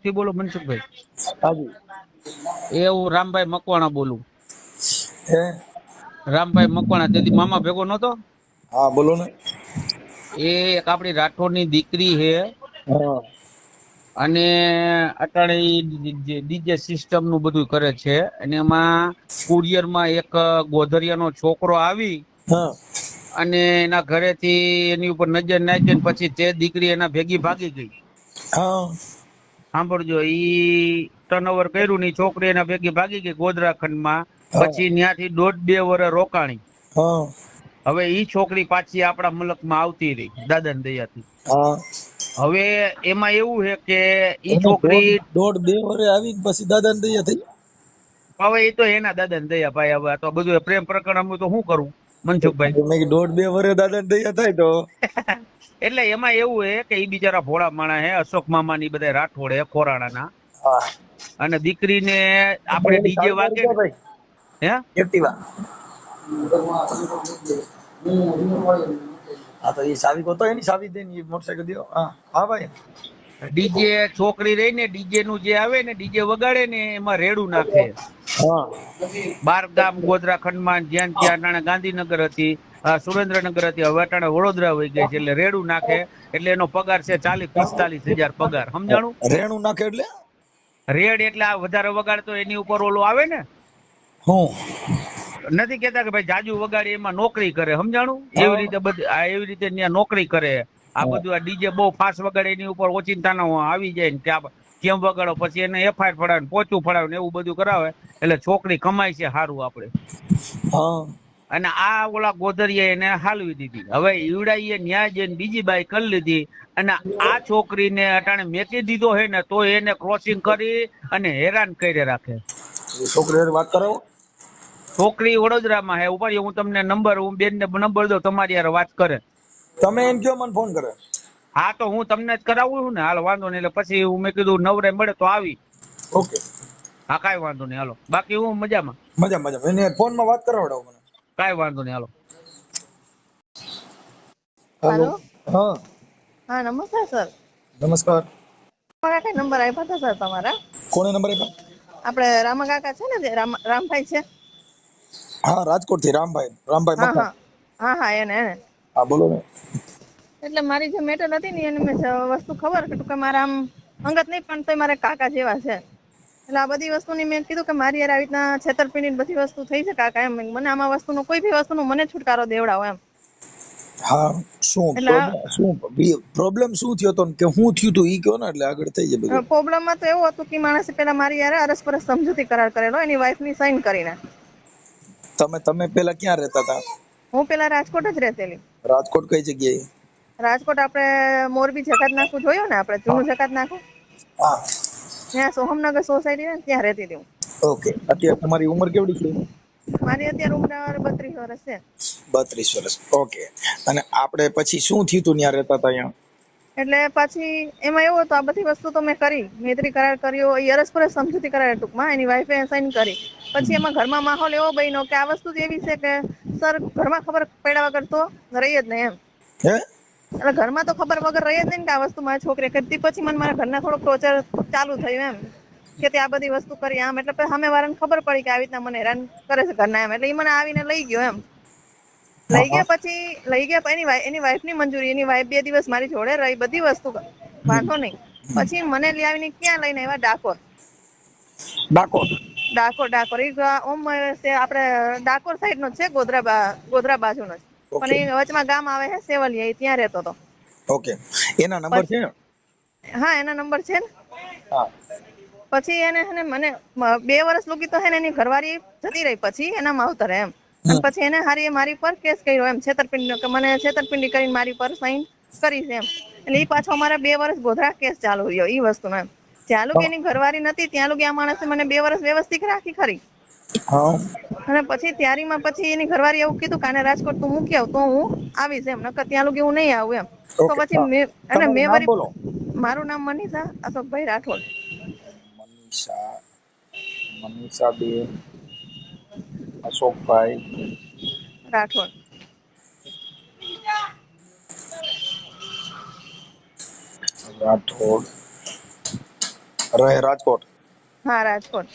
થી બોલો મનસુખભાઈ? હાજી. એ હું રામભાઈ મકવાણા બોલું. હે? રામભાઈ મકવાણા તેથી મામા ભેગો નતો. હા બોલો ને. એ એક આપણી રાઠોડની દીકરી છે હા. અને અટાણે ડીજે સિસ્ટમ નું બધું કરે છે અને એમાં કુરિયરમાં એક ગોધરિયાનો છોકરો આવી હા. અને એના ઘરેથી એની ઉપર નજર નાખી પછી તે દીકરી એના ભેગી ભાગી ગઈ. હા. સાંભળજો, ઈ ટર્નઓવર કર્યું ની છોકરી એના ભેગી ભાગી ગઈ ગોધરા ખંડમાં. હા. પછી ત્યાંથી 1.5-2 વર્ષ રોકાણી. હા. હવે ઈ છોકરી પાછી આપણા મુલકમાં આવતી રહી દાદાની દયાથી. હા. હવે એમાં એવું છે કે ઈ એને છોકરી દોઢ બે વર્ષે આવી પછી દાદા ને દયા થઈ. હવે એ તો એના દાદાની દયા ભાઈ. હવે તો બધું પ્રેમ પ્રકરણ અમે તો શું કરું મનસુખભાઈ? મેં કીધું દોઢ બે વર્ષે દાદા ને દયા થાય તો. એટલે એમાં એવું છે કે ઈ બિચારા ભોળા માણા હે, અશોક મામા ની બધા રાઠોડ હે ખોરાણાના. હા. અને દીકરીને આપણે ડીજે વાગે ને હે એક્ટિવા. હા તો એ ચાવી ગોતો, એની ચાવી દે ને મોટરસાઇકલ દો. હા હા ભાઈ. ડીજે છોકરી રહી ને ડીજે નું જે આવે ને ડીજે વગાડે ને એમાં રેડું નાખે. હા. 12 ગામ ગોધરા ખંડમાં જ્યાં ત્યાં અટાણે ગાંધીનગર હતી, સુરેન્દ્રનગર હતી, હવે અટાણે વડોદરા વહી ગઈ છે. એટલે રેડું નાખે એટલે એનો પગાર છે 40-45 હજાર પગાર. સમજાણું? રેણું નાખે એટલે રેડ એટલે આ વધારે વગાડતો એની ઉપર ઓલું આવે ને. હું નથી કેતા કે ભાઈ જાજુ વગાડી એમાં નોકરી કરે. સમજાણું? એવી હા રીતે બધી એવી રીતે ત્યાં નોકરી કરે. આ હા બધું આ ડીજે બહુ ફાસ્ટ વગાડે એની ઉપર ઓચિંતાનો આવી જાય ને કે કેમ વગાડો, પછી એને એફઆઈઆર ફડાવે ને પોચું ફડાવે ને એવું બધું કરાવે. એટલે છોકરી કમાય છે સારું આપણે. હા અને આ ઓલા ગોધરિયા એને હાલવી દીધી. હવે ઈવડાઈએ ન્યાય જઈને બીજી બાઈ કરી લીધી અને આ છોકરીને અટાણે મેકી દીધો હે ને તો એને ક્રોસિંગ કરી અને હેરાન કરી રાખે. છોકરી હારે વાત કરાવો. છોકરી વડોદરામાં હે. ઉપર હું તમને નંબર, હું બેન ને નંબર દઉં, તમારી યાર વાત કરે. તમે એમ કયો મને ફોન કરે. હા તો હું તમને જ કરાવું છું ને. હાલ વાંધો નહીં. એટલે પછી હું મેં કીધું નવરે મળે તો આવી. ઓકે. હા કાંઈ વાંધો નહીં, હાલો. બાકી હું મજામાં. મજા મજા. એને ફોનમાં વાત કરાવડાવો મને. કાંઈ વાંધો નહીં, હાલો. હેલો. હેલો. હા હા નમસ્કાર સર. નમસ્કાર. મારા કઈ નંબર આપ્યા હતા સર તમારા? કોણે નંબર આપ્યા? આપણે રામા કાકા છે ને, જે રામભાઈ છે. હા રાજકોટ થી રામભાઈ. રામભાઈ હા મકવાણા. હા હા હા એને એને હા બોલો ને. એટલે મારી જે મેટર હતી ને એને મેં વસ્તુ ખબર કે મારા આમ અંગત નહીં પણ તોય મારા કાકા જેવા છે. એટલે આ બધી વસ્તુની મેં કીધું કે મારી યાર આવી રીતના છેતરપિંડી બધી વસ્તુ થઈ છે કાકા. એમ મને આમાં વસ્તુનો કોઈ બી વસ્તુનો મને છુટકારો દેવડાવો એમ. હા શું એટલે પ્રોબ્લેમ શું થયો તો કે હું થયું તું ઈ કયો ને એટલે આગળ થઈ જાય બધું. પ્રોબ્લેમમાં તો એવું હતું કે માણસે પેલા મારી યાર અરસપરસ સમજૂતી કરાર કરેલો એની વાઈફની સાઈન કરીને. તમે પેલા ક્યાં રહેતા હતા? હું પેલા રાજકોટ જ રહેતેલી. રાજકોટ કઈ જગ્યાએ? રાજકોટ આપણે મોરબી જકાત નાકું જોયું ને, આપણે હા જૂનું જકાત નાકું હા ત્યાં સોહમનગર સોસાયટી ને ત્યાં રહેતી હતી હું. ઓકે. અત્યારે તમારી ઉંમર કેવડી છે? મારી અત્યારે ઉંમર 32 વર્ષ છે. 32 વર્ષ. ઓકે. અને આપણે પછી શું થયું તું ત્યાં રહેતા હતા અહીંયા? એટલે પછી એમાં એવું હતું, આ બધી વસ્તુ તો મેં કરી, મૈત્રી કરાર કર્યો, એ અરસપરસ સમજૂતી કરાર ટૂંકમાં એની વાઈફે સાઈન કરી. પછી એમાં ઘરમાં માહોલ એવો બન્યો કે આ વસ્તુ જ એવી છે કે સર ઘરમાં ખબર પડ્યા વગર તો રહી જ નહીં એમ. હે? એટલે ઘરમાં તો ખબર વગર રહી જ નહીં ને કે આ વસ્તુ મારી છોકરી કરતી. પછી મને મારા ઘરના થોડોક ટોર્ચર ચાલુ થયું એમ કે તે આ બધી વસ્તુ કરી આમ. એટલે સામે વાળાને ખબર પડી કે આવી રીતના મને હેરાન કરે છે ઘરના એમ. એટલે એ મને આવીને લઈ ગયો એમ. લઈ હા ગયા એની વાઈફ ની મંજૂરી, એની વાઈફ 2 દિવસ મારી જોડે રહી, બધી વસ્તુ વાંધો નહીં. પછી મને લઈ આવીને ક્યાં લઈને આવ્યા? ડાકોર. ડાકોર. ડાકોર ઓમ આપણે ડાકોર સાઈડ નો છે, ગોધરા બાજુનો જ. ઓકે પણ એ વચમાં ગામ આવે છે સેવલિયા, એ ત્યાં રહેતો હતો. ઓકે. એના નંબર છે? હા એના નંબર છે ને. હા પછી એને મને 2 વર્ષ લગી તો હે ને એની ઘરવાળી જતી રહી. પછી એના માવતરે એમ. અને પછી એને મારી પર કેસ કર્યો એમ, છેતરપિંડી કે મને છેતરપિંડી કરીને મારી પર સાઈન કરી છે એમ. એટલે એ પાછો અમારા 2 વર્ષ ગોધરા કેસ ચાલુ રહ્યો એ વસ્તુનો એમ. જ્યાં લગી એની ઘરવાળી નથી ત્યાં લગી આ માણસે મને 2 વર્ષ વ્યવસ્થિત રાખી ખરી. હા અને પછી ત્યારીમાં પછી એની ઘરવાળી એવું કીધું કે આને રાજકોટ તું મૂકી આવ તો હું આવીશ એમ, નકર ત્યાં લગી હું નહીં આવું એમ. તો ઓકે. પછી હા તમારું મેં નામ વળી, બોલો. મારું નામ મનીષા અશોકભાઈ રાઠોડ. મનીષાબેન અશોકભાઈ રાઠોડ. રાઠોડ. રહે રાજકોટ. હા, રાજકોટ.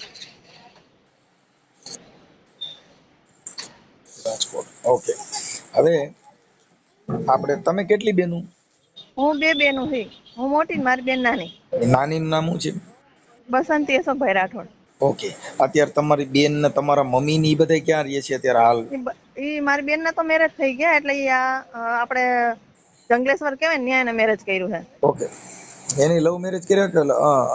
રાજકોટ, ઓકે. હવે આપણે તમે કેટલી બેનું? હું 2 બેનું છું. હું મોટી ને મારી બેન નાની. નાનીનું નામ શું છે? બસંતી અશોકભાઈ રાઠોડ. ઓકે. અત્યારે તમારી બેન ને તમારા મમ્મી ની બધા ક્યાં રહે છે અત્યારે હાલ? ઈ મારી બેન ના તો મેરેજ થઈ ગયા, એટલે ઈ આપણે જંગલેશ્વર કહેવાય ને ત્યાં એને મેરેજ કર્યું છે. ઓકે. એની લવ મેરેજ કર્યા કે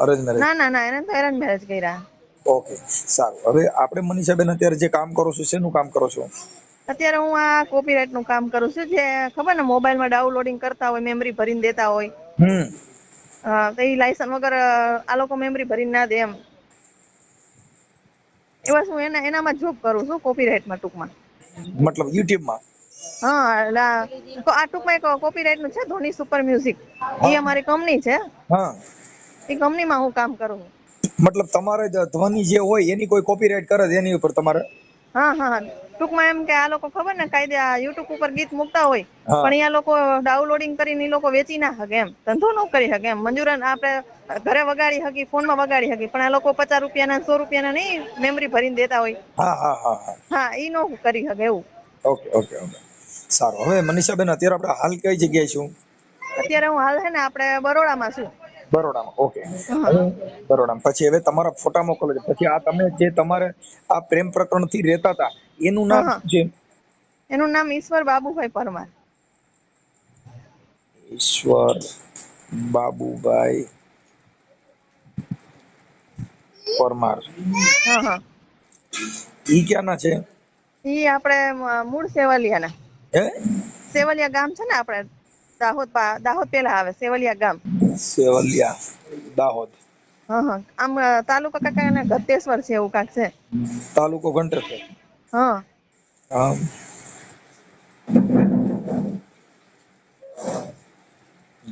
અરેન્જ મેરેજ? ના, એને તો અરેન્જ મેરેજ કર્યા. ઓકે, સારું. હવે આપણે મનીષાબેન અત્યારે જે કામ કરો છો, શેનું કામ કરો છો? અત્યારે હું આ કોપીરાઇટ નું કામ કરું છું, જે ખબર ને મોબાઈલમાં ડાઉનલોડિંગ કરતા હોય, મેમરી ભરીને દેતા હોય. તો એ લાયસન્સ વગર આ લોકો મેમરી ભરીને ના દે એમ. એવા હું એનામાં જોબ કરું છું, કોપીરાઇટમાં ટૂંકમાં. મતલબ યુટ્યુબમાં? હા, તો આ ટૂંકમાં એક કોપીરાઇટ નું છે, ધોની સુપર મ્યુઝિક. એ અમારી કંપની છે. હા. એ કંપનીમાં હું કામ કરું છું. મતલબ તમારે ધ્વનિ જે હોય એની કોઈ કોપીરાઇટ કરે છે એની ઉપર તમારે? હા. ટૂંકમાં એમ કે આ લોકો ખબર ને કાયદે યુટ્યુબ ઉપર ગીત મૂકતા હોય, હા. પણ આ લોકો ડાઉનલોડિંગ કરીને એ લોકો વેચી ના શકે એમ, ધંધો ન કરી શકે એમ. મંજૂરન આપણે ઘરે વગાડી હકી, ફોનમાં વગાડી હકી, પણ આ લોકો 50 રૂપિયાના 100 રૂપિયાના નહીં મેમરી ભરીને દેતા હોય. હા, ઈ નો કરી શકે એવું. ઓકે. સારું. હવે મનીષાબેન અત્યારે આપણે હાલ કઈ જગ્યાએ છું? અત્યારે હું હાલ છે ને આપણે બરોડામાં છું. બરોડામાં, ઓકે. હવે બરોડામાં પછી હવે તમારા ફોટા મોકલો છો, પછી આ તમે જે તમારે આ પ્રેમ પ્રકરણ થી રહેતા હતા એનું નામ શું છે? એનું નામ ઈશ્વર બાબુભાઈ પરમાર. ઈશ્વર બાબુભાઈ પરમાર. હા. ઈ ક્યાંના છે? ઈ આપણે મૂળ સેવલિયાના. હે? સેવલિયા ગામ છે ને આપણે દાહોદ પેલા આવે સેવલિયા ગામ. સેવલિયા, દાહોદ. હા. આમ તાલુકા કાકા એને ગતેશ્વર છે એવું કાક છે. તાલુકો ઘંટેશ્વર. હા.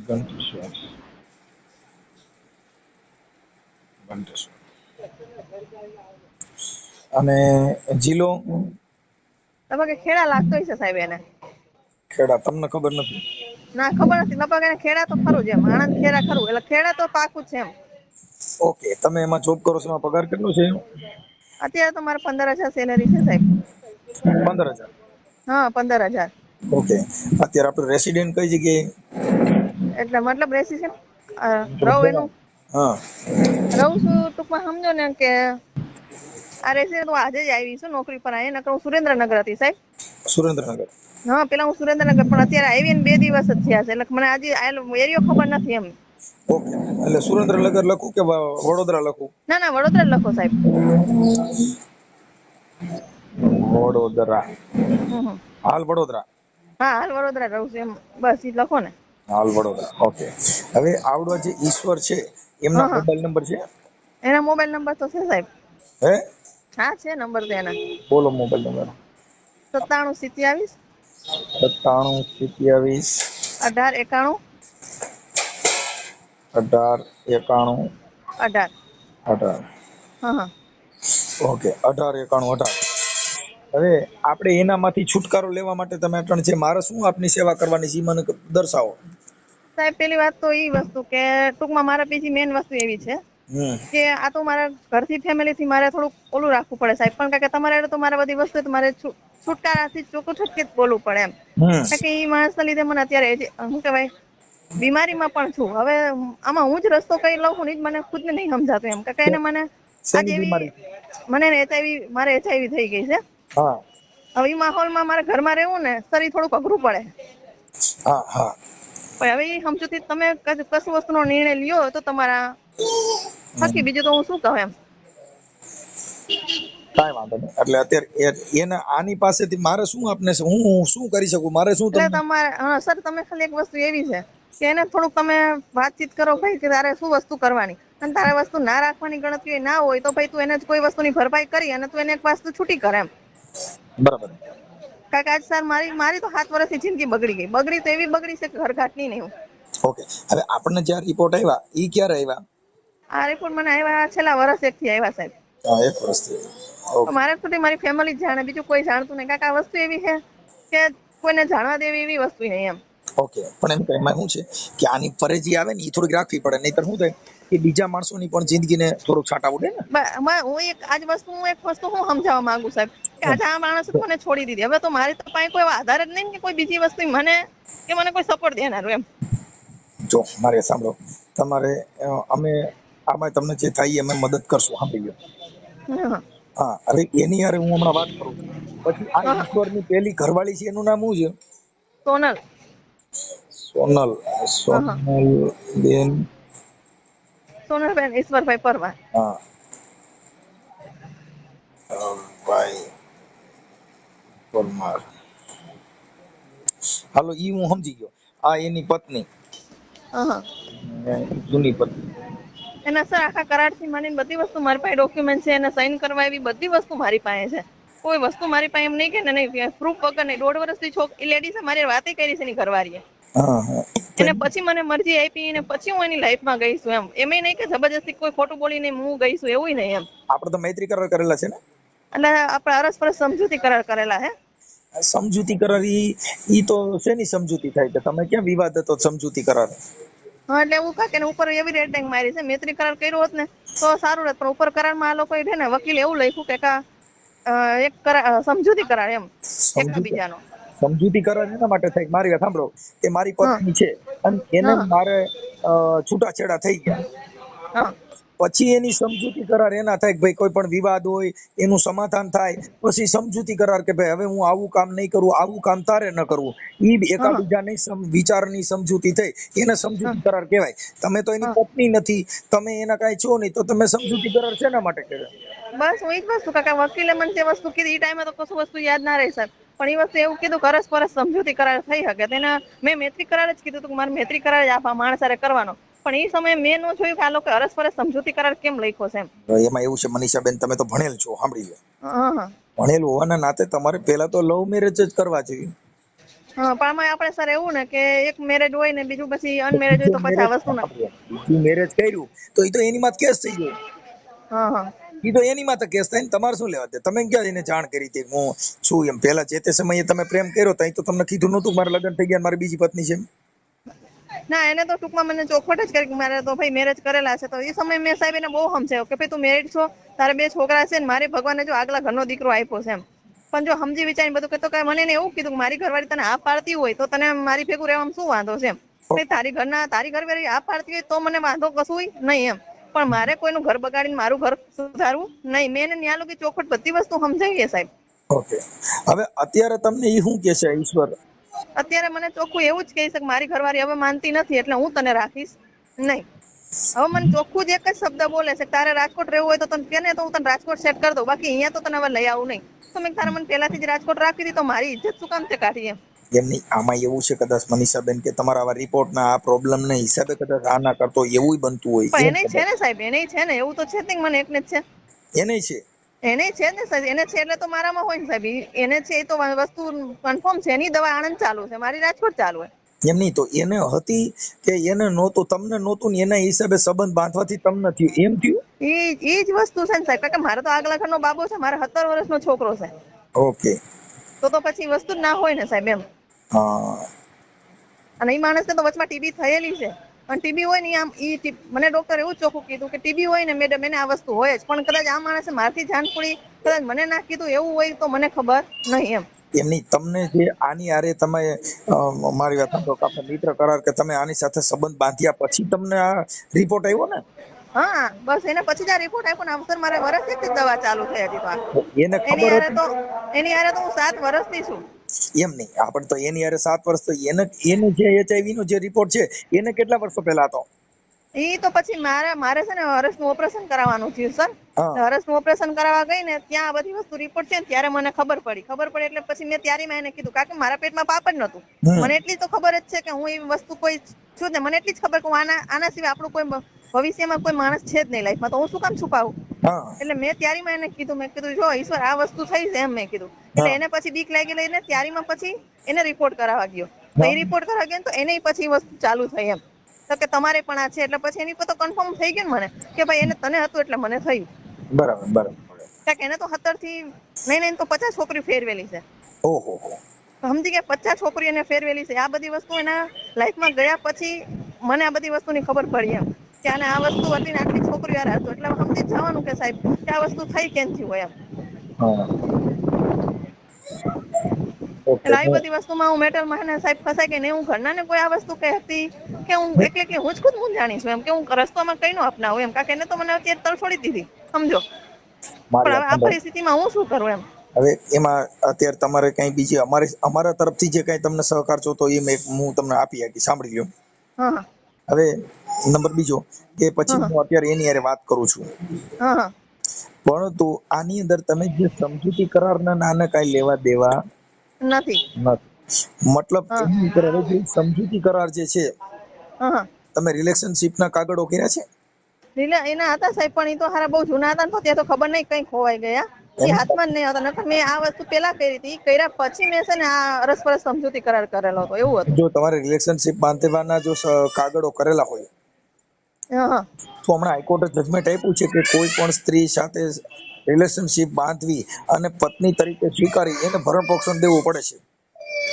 ઘંટેશ્વર. અને જિલ્લો? લગભગ ખેડા લાગતો હશે સાહેબ એને. ખેડા, તમને ખબર નથી? ના, ખબર નથી. લગભગ એને ખેડા તો ખરું જ એમ, આણંદ ખેડા ખરું, એટલે ખેડા તો પાકું છે એમ. ઓકે. તમે એમાં જોબ કરો છો, એમાં પગાર કેટલો છે? અત્યારે તો મારે 15,000 સેલેરી છે સાહેબ. 15,000? હા, 15,000. ઓકે. અત્યારે આપણે રેસિડેન્ટ કઈ જગ્યાએ? એટલે મતલબ રેસી છે રહું એનું હા. રહું છું ટૂંકમાં સમજો ને કે આ રેસી હું આજે જ આવી છું નોકરી પર. અહીં નકર હું સુરેન્દ્રનગર હતી સાહેબ. સુરેન્દ્રનગર. હા, પેલા હું સુરેન્દ્રનગર, પણ અત્યારે આવી ને 2 દિવસ જ થયા છે, એટલે મને આજે એરિયો ખબર નથી એમ. ઓકે. એટલે સુરેન્દ્રનગર લખું કે વડોદરા લખું? ના, વડોદરા લખો સાહેબ. વડોદરા. હમ. હાલ વડોદરા? હા, હાલ વડોદરા રહું છું એમ, બસ ઈ લખો ને. હાલ વડોદરા, ઓકે. હવે આવડો જે ઈશ્વર છે એમના મોબાઈલ નંબર છે? એના મોબાઈલ નંબર તો છે સાહેબ. હે? હા, છે નંબર તો એના. બોલો મોબાઈલ નંબર. 97 97 27 18 91 18 91 18. હા. ઓકે. 18 91 18. હવે આપણે એનામાંથી છુટકારો લેવા માટે તમે અટણ છે, મારે શું આપની સેવા કરવાની છે મને દર્શાવો. સાહેબ, પેલી વાત તો ઈ વસ્તુ કે ટૂંકમાં મારા બીજી મેઇન વસ્તુ એવી છે કે આ તો મારા ઘરથી ફેમિલી થી મારે થોડુંક ઓલું રાખવું પડે સાહેબ, પણ કે તમારે તો મારા બધી વસ્તુ મારે છુટકારાથી છૂટકે બોલવું પડે એમ. કે ઈ માણસના લીધે મને અત્યારે શું કહેવાય બીમારીમાં પણ છું. હવે આમાં હું જ રસ્તો કઈ લઉં છું ને મને ખુદને નહીં સમજાતું એમ. કે એને મને આજે શેની એવી બીમારી? મને મારે એચઆઈવી થઈ ગઈ છે. હા. હવે ઈ માહોલમાં મારે ઘરમાં રહેવું ને શરીર થોડુંક અઘરું પડે. હા. પણ હવે એ સમજૂતી તમે કશું વસ્તુનો નિર્ણય લ્યો તો તમારા થકી, બીજું તો હું શું કહું એમ. કાંઈ વાંધો નહીં. એટલે અત્યારે એના આની પાસેથી મારે શું આપને હું શું કરી શકું? મારે શું એટલે તમારે સર તમે ખાલી એક વસ્તુ એવી છે કે એને થોડુંક તમે વાતચીત કરો ભાઈ કે તારે શું વસ્તુ કરવાની, અને તારે વસ્તુ ના રાખવાની ગણતરી ના હોય તો ભાઈ તું એને કોઈ વસ્તુની ભરપાઈ કરી અને તું એને એક વસ્તુ છૂટી કર એમ. બરાબર. કારણ કે આજ સર મારી તો 7 વર્ષથી જિંદગી બગડી તો એવી બગડી છે કે ઘરઘાટની નહીં. ઓકે. હવે આપણને જ્યાં રિપોર્ટ આવ્યા ઈ ક્યારે આવ્યા? આ રિપોર્ટ મને આવ્યા છેલ્લા વર્ષ 1 થી આવ્યા સાહેબ. હા, 1 વર્ષથી. તો મારે સુધી મારી ફેમિલી જાણે, બીજું કોઈ જાણતું નહીં. કારણ કે આ વસ્તુ એવી છે કે કોઈને જાણવા દેવી એવી વસ્તુ નહીં એમ. ઓકે. પણ એમાં શું છે કે આની ફરજી આવે ને એ થોડીક રાખવી પડે, નહીતર શું થાય એ બીજા માણસોની પણ જિંદગીને થોડોક છાંટા ઉડે ને. હું એક વસ્તુ હું સમજાવવા માંગુ સાહેબ કે આજે આ માણસ મને છોડી દીધી, હવે તો મારી તો પાસે કોઈ આધાર જ નહીં કે કોઈ બીજી વસ્તુ મને કોઈ સપોર્ટ દેનારું એમ. જો મારે સાંભળો, તમારે અમે આમાં તમને જે થાય અમે મદદ કરશું, સાંભળી લો. હા, અરે એની યાર હું હમણાં વાત કરું છું. પછી આ ઈશ્વરની પેલી ઘરવાળી છે એનું નામ શું છે? સોનલ. બેન. સોનલબેન ઈશ્વરભાઈ પરમાર. હા, ભાઈ પરમાર. હાલો, ઈ હું સમજી ગયો. આ એની પત્ની, જૂની પત્ની. એના સર આખા કરારથી માંડીને બધી વસ્તુ મારી પાસે ડોક્યુમેન્ટ છે, એને સાઈન કરવા એવી બધી વસ્તુ મારી પાસે છે. કોઈ વસ્તુ મારી પાસે એમ નહીં કે નહીં પ્રૂફ વગર નહીં. 1.5 વર્ષથી લેડીઝે મારી વાતે કરી છે એની ઘરવાળીએ. એને પછી મને મરજી આપી ને પછી હું એની લાઈફમાં ગઈ છું એમ. એમ નહીં કે જબરજસ્તી કોઈ ખોટું બોલીને હું ગઈ છું એવું નહીં એમ. આપણે તો મૈત્રી કરાર કરેલા છે ને, એટલે આપણે અરસપરસ સમજૂતી કરાર કરેલા હે. સમજૂતી કરાર ઈ તો શેની સમજૂતી થાય કે તમે ક્યાં વિવાદ હતો સમજૂતી કરાર? હા, એટલે એવું કાકે ને ઉપર એવી રેટિંગ મારી છે. મૈત્રી કરાર કર્યો હોત ને તો સારું રહેત, પણ ઉપર કરારમાં આ લોકો છે ને વકીલ એવું લખ્યું કે એક સમજૂતી કરાર એમ એકબીજાનો. સમજૂતી કરાર એના માટે થાય, મારી વાત સાંભળો, કે મારી પત્ની છે અને એને મારે છૂટાછેડા થઈ ગયા, પછી એની સમજૂતી કરાર એના થાય કે ભાઈ કોઈ પણ વિવાદ હોય એનું સમાધાન થાય, પછી સમજૂતી કરાર કે ભાઈ હવે હું આવું કામ નહીં કરું, આવું કામ તારે ન કરવું. ઈ એકાબીજાની વિચારની સમજૂતી થઈ, એને સમજૂતી કરાર કહેવાય. તમે તો એની પત્ની નથી, તમે એના કાંઈ છો નહીં, તો તમે સમજૂતી કરાર શેના માટે કહેવાય? બસ હું એ જ વસ્તુ કાકા વકીલે મને જે વસ્તુ કીધી એ ટાઈમે તો કશું વસ્તુ યાદ ના રહી સાહેબ, પણ એ વસ્તુ એવું કીધું કે અરસપરસ સમજૂતી કરાર થઈ શકે. તેને મેં મૈત્રી કરાર જ કીધું કે મારે મૈત્રી કરાર જ આ માણસ સાથે કરવાનો, પણ એ સમયે મેં ન જોયું કે આ લોકો અરસપરસ સમજૂતી કરાર કેમ લખ્યો છે એમ. એમાં એવું છે મનીષાબેન, તમે તો ભણેલ છો, સાંભળી લો. ભણેલ હોવાના નાતે તમારે પહેલા તો લવ મેરેજ જ કરવા જોઈએ. હા, પણ આપણે સર એવું ને કે એક મેરેજ હોય ને બીજું પછી અનમેરેજ હોય તો પછી આ વસ્તુ ના. બીજું મેરેજ કર્યું તો એ તો એની માં કેસ થઈ ગયો. ઈ તો એની માં તો કેસ થાય ને, તમારે શું લેવા દે? તમે ક્યાં એને જાણ કરી હતી હું છું એમ? પહેલા જે તે સમયે તમે પ્રેમ કર્યો તો તમને કીધું નતું મારે લગ્ન થઈ ગયા, મારી બીજી પત્ની છે? ના, એને તો ટૂંકમાં મને ચોખવટ જ કરી કે મારે તો ભાઈ મેરેજ કરેલા છે. તો એ સમયે મેં સાહેબ એને બહુ સમજાવ્યો કે ભાઈ તું મેરિડ છો, તારે 2 છોકરા છે ને મારે ભગવાને જો આગલા ઘરનો દીકરો આપ્યો છે એમ. પણ જો સમજી વિચારીને બધું કહેતો કે મને એને એવું કીધું કે મારી ઘરવાળી તને આ પાડતી હોય તો તને મારી ભેગું રહેવામાં શું વાંધો છે એમ. તારી ઘરવાળી આ પાડતી હોય તો મને વાંધો કશું નહીં એમ, પણ મારે કોઈનું ઘર બગાડીને મારું ઘર સુધારવું નહીં. મેં એને ન્યા લોકો ચોખવટ બધી વસ્તુ સમજાવીએ સાહેબ. ઓકે, હવે અત્યારે તમને ઈ શું કહે છે ઈશ્વર? અત્યારે મને ચોખ્ખું એવું જ કહે છે કે મારી ઘરવાળી હવે માનતી નથી એટલે હું તને રાખીશ નહીં. હવે મને ચોખ્ખું જ એક જ શબ્દ બોલે છે, તારે રાજકોટ રહેવું હોય તો તને કે ને તો હું તને રાજકોટ સેટ કરી દઉં, બાકી અહીંયા તો તને હવે લઈ આવું નહીં. તો મેં તારે મને પહેલાથી જ રાજકોટ રાખી દીધી તો મારી ઇજ્જત શું કામ તે કાઢી એમ. એમની આમાં એવું છે કદાચ મનીષાબેન કે તમારા આવા રિપોર્ટના આ પ્રોબ્લેમના હિસાબે કદાચ આ ના કરતો એવું બનતું હોય. પણ એને છે ને સાહેબ, એને છે ને, એવું તો છે જ નહીં મને એકને જ છે. એને છે ને સાહેબ, એને છે એટલે તો મારામાં હોય ને સાહેબ. એને છે એ તો વસ્તુ કન્ફર્મ છે. એની દવા આણંદ ચાલુ છે, મારી રાજકોટ ચાલુ છે. એમ નહીં તો એને હતી કે એને નહોતું, તમને નહોતું ને એના હિસાબે સંબંધ બાંધવાથી તમને થયું એમ થયું? એ જ વસ્તુ છે ને સાહેબ, કે મારે તો આગલા ઘરનો બાબો છે, મારે 17 વર્ષનો છોકરો છે. ઓકે, તો પછી વસ્તુ જ ના હોય ને સાહેબ એમ. અને એ માણસને તો વચમાં ટીબી થયેલી છે, અને ટીબી હોય ને આમ મને ડોક્ટર એવું ચોખ્ખું કીધું કે ટીબી હોય ને મેડમ એને આ વસ્તુ હોય જ, પણ કદાચ આ માણસે મારથી જાણ પડી, કદાચ મને ના કીધું એવું હોય તો મને ખબર નહીં એમ. એમની તમને જે આની આરે તમે મારી વાત સાંભળો કે આપણે મિત્ર કરાર કે તમે આની સાથે સંબંધ બાંધ્યા પછી તમને આ રિપોર્ટ આવ્યો ને? હા, બસ એને પછી જ આ રિપોર્ટ આપ્યો ને અવસર મારે વર્ષથી જ દવા ચાલુ થઈ હતી. એને ખબર હતી? એની હારે તો હું 7 વર્ષથી છું. એમ નહીં, આપણે તો એની હારે 7 વર્ષ, તો એને જે HIV નો જે રિપોર્ટ છે એને કેટલા વર્ષો પહેલા હતો? ઈ તો પછી મારે છે ને હરસનું ઓપરેશન કરાવવાનું થયું સર. હરસનું ઓપરેશન કરાવવા ગઈ ને ત્યાં આ બધી વસ્તુ રિપોર્ટ છે ને ત્યારે મને ખબર પડી એટલે પછી મેં ત્યારીમાં એને કીધું, કારણ કે મારા પેટમાં પાપ જ નતું. મને એટલી તો ખબર જ છે કે હું એવી વસ્તુ કોઈ છું ને, મને એટલી જ ખબર કે આના સિવાય આપણું કોઈ ભવિષ્યમાં કોઈ માણસ છે જ નહીં લાઈફમાં, તો હું શું કામ છુપાવું? એટલે મેં ત્યારીમાં એને કીધું, મેં કીધું જો ઈશ્વર આ વસ્તુ થઈ છે એમ મેં કીધું. એટલે એને પછી બીક લાગી લઈને ત્યારીમાં પછી એને રિપોર્ટ કરાવવા ગયો. તો એ રિપોર્ટ કરાવવા ગયો તો એને પછી વસ્તુ ચાલુ થઈ એમ, તો કે તમારે પણ આ છે. એટલે પછી એની પર તો કન્ફર્મ થઈ ગયું મને કે ભાઈ એને તને હતું એટલે મને થયું. બરાબર. કારણ કે એને તો 17 થી નહીં તો 50 છોકરી ફેરવેલી છે. ઓહો, સમજી ગયા, 50 છોકરી એને ફેરવેલી છે. આ બધી વસ્તુ એના લાઈફમાં ગયા પછી મને આ બધી વસ્તુની ખબર પડી એમ. કે આને આ વસ્તુ હતી ને આટલી છોકરીઓ હારે હતું, એટલે સમજી જવાનું કે સાહેબ કે આ વસ્તુ થઈ કેમથી હોય એમ. હા ઓકે. એટલે આવી બધી વસ્તુમાં હું મેટલમાં હે ને સાહેબ ફસાઈ ગઈ ને હું ઘરના ને કોઈ આ વસ્તુ કહી હતી કે હું એટલે કે હું જ ખુદ મૂંઝાણી છું એમ કે હું રસ્તામાં કઈ નો અપનાવું એમ, કારણ કે એને તો મને અત્યારે તરછોડી દીધી સમજો. મારી પણ હવે વાત આ સાંભળો. પરિસ્થિતિમાં હું શું કરું એમ. હવે એમાં અત્યારે તમારે કઈ બીજી અમારા તરફથી જે કઈ તમને સહકાર જોતો એ હું તમને આપી શકીશ, સાંભળી લ્યો. હા હા હવે નંબર બીજો કે પછી હા હું અત્યારે એની હારે વાત કરું છું, હા હા પરંતુ આની અંદર તમે જે સમજૂતી કરારના નાના કઈ લેવા દેવા નથી. નથી. મતલબ હા એની ઉપર હવે જે સમજૂતી કરાર જે છે, હા હા તમે રિલેશનશિપ ના કાગળો કર્યા છે? એના હતા સાહેબ, પણ એ તો હારા બહુ જૂના હતા ને તો ત્યાં તો ખબર નહીં કઈ ખોવાઈ ગયા. એ એમ હાથમાં જ નહીં હતા, નકર મેં આ વસ્તુ પેલા કરી હતી, કર્યા પછી મેં છે ને આ અરસપરસ સમજૂતી કરાર કરેલો હતો એવું હતું. જો તમારે રિલેશનશિપ બાંધવાના જો કાગળો કરેલા હોય હા હા તો હમણાં હાઈકોર્ટે જજમેન્ટ આપ્યું છે કે કોઈ પણ સ્ત્રી સાથે રિલેશનશિપ બાંધવી અને પત્ની તરીકે સ્વીકારી એને ભરણ પોષણ દેવું પડે છે.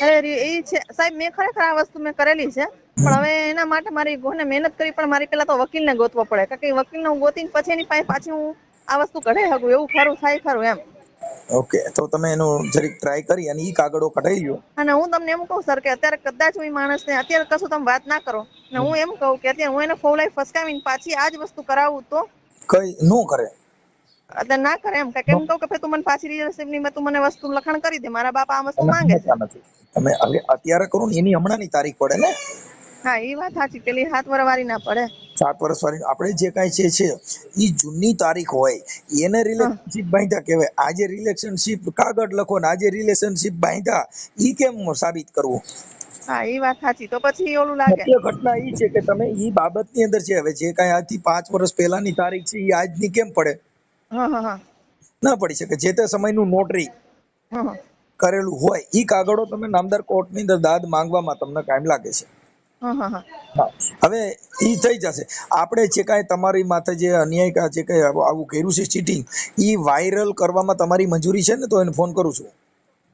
અરે એ છે સાહેબ, મેં ખરેખર આ વસ્તુ મેં કરેલી છે, પણ હવે એના માટે મારી ઘોને મહેનત કરી, પણ મારી પેલા તો વકીલને ગોતવો પડે, કારણ કે વકીલને હું ગોતીને પછી એની પાસે પાછી હું આ વસ્તુ કઢાઈ શકું એવું ખરું થાય ખરું એમ. ઓકે, તો તમે એનું જરીક ટ્રાય કરી અને ઈ કાગળો કઢાઈ લ્યો. અને હું તમને એમ કહું સર કે અત્યારે કદાચ હું માણસને અત્યારે કશું તમે વાત ના કરો ને હું એમ કહું કે અત્યારે હું એને ફોલાઈ ફસકાવીને પાછી આ જ વસ્તુ કરાવું તો કઈ નો કરે. અત્યારે ના કરે એમ કે કેમ કહું કે તું મને પાછી રિલેશનશિપની તું મને વસ્તુ લખાણ કરી દે, મારા બાપા આ વસ્તુ એને માંગે છે. સમજતા નથી. તમે હવે અત્યારે કરો ને એની હમણાંની તારીખ પડે ને. હા એ વાત સાચી, પેલી 7 વર્ષ વાળી ના પડે. 7 વર્ષ વાળી આપણે જે કાંઈ છે ઈ જૂની તારીખ હોય એને હા રિલેશનશિપ બાંધ્યા કહેવાય. આજે રિલેશનશિપ કાગળ લખો ને આજે રિલેશનશિપ બાંધ્યા, ઈ કેમ સાબિત કરવું? હા એ વાત સાચી, તો પછી ઓલું લાગે. સત્ય ઘટના ઈ છે કે તમે ઈ બાબતની અંદર છે, હવે જે કાંઈ આજથી 5 વર્ષ પહેલાની તારીખ છે ઈ આજની કેમ પડે? હા હા હા ના પડી શકે. જે તે સમયનું નોટરી હા હા કરેલું હોય ઈ કાગળો તમે નામદાર કોર્ટની અંદર દાદ માંગવામાં તમને ટાઈમ લાગે છે. હા હા હા હા, હવે ઈ થઈ જશે. આપણે જે કાંઈ તમારી માથે જે અન્યાય જે કાંઈ આવું કર્યું છે ચીટિંગ, ઈ વાયરલ કરવામાં તમારી મંજૂરી છે ને? તો એને ફોન કરું છું.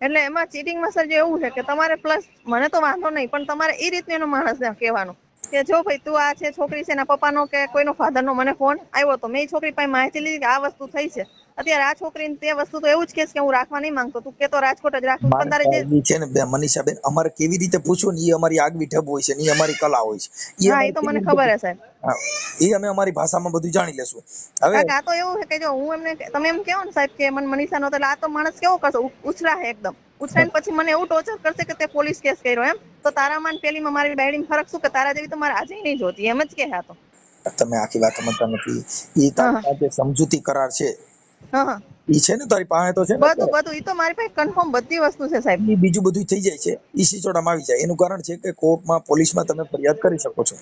એટલે એમાં ચીટિંગમાં સર જે એવું છે કે તમારે પ્લસ મને તો વાંધો નહીં, પણ તમારે એ રીતનું એનો માણસને કહેવાનું કે જો ભાઈ તું આ છે છોકરી છે એના પપ્પાનો કે કોઈનો ફાધરનો મને ફોન આવ્યો તો મેં એ છોકરી પાસે માહિતી લીધી કે આ વસ્તુ થઈ છે. અત્યારે આ છોકરીને તે વસ્તુ તો એવું જ કે હું રાખવા નહીં માંગતો, તું કે તો રાજકોટ જ રાખું, પણ તારે જે ઈ છે ને મનીષાબેન, અમારે કેવી રીતે પૂછવું ને ઈ અમારી આગવી ઢબ હોય છે ને ઈ અમારી કલા હોય છે. ઈ હા એ અમારે તો મને કેવી ખબર રીતે, હે સાહેબ. હા, ઈ અમે અમારી ભાષામાં બધું જાણી લેશું. હવે કારણ કે આ તો એવું છે કે જો હું એમને તમે એમ કહો ને સાહેબ કે મને મનીષા નો, એટલે આ તો માણસ કેવો કરશે, ઉછરા હે એકદમ ઉછરાઈને પછી મને એવું ટોર્ચર કરશે કે તે પોલીસ કેસ કર્યો એમ, તો તારામાં પેલીમાં મારી બાયડીમાં ફરક શું કે તારા જેવી તો મારે આજે નહીં જોતી એમ જ કે આ તો. તમે આખી વાત સમજતા નથી. ઈ હા તારી પાસે સમજૂતી કરાર છે હા હા ઈ છે ને તારી પાસે તો છે ને બધું અત્યારે? બધું ઈ તો મારી પાસે કન્ફર્મ બધી વસ્તુ છે સાહેબ. ઈ બીજું બધું થઈ જાય છે, ઈ સિચોડામાં આવી જાય. એનું કારણ છે કે કોર્ટમાં પોલીસમાં તમે ફરિયાદ કરી શકો છો.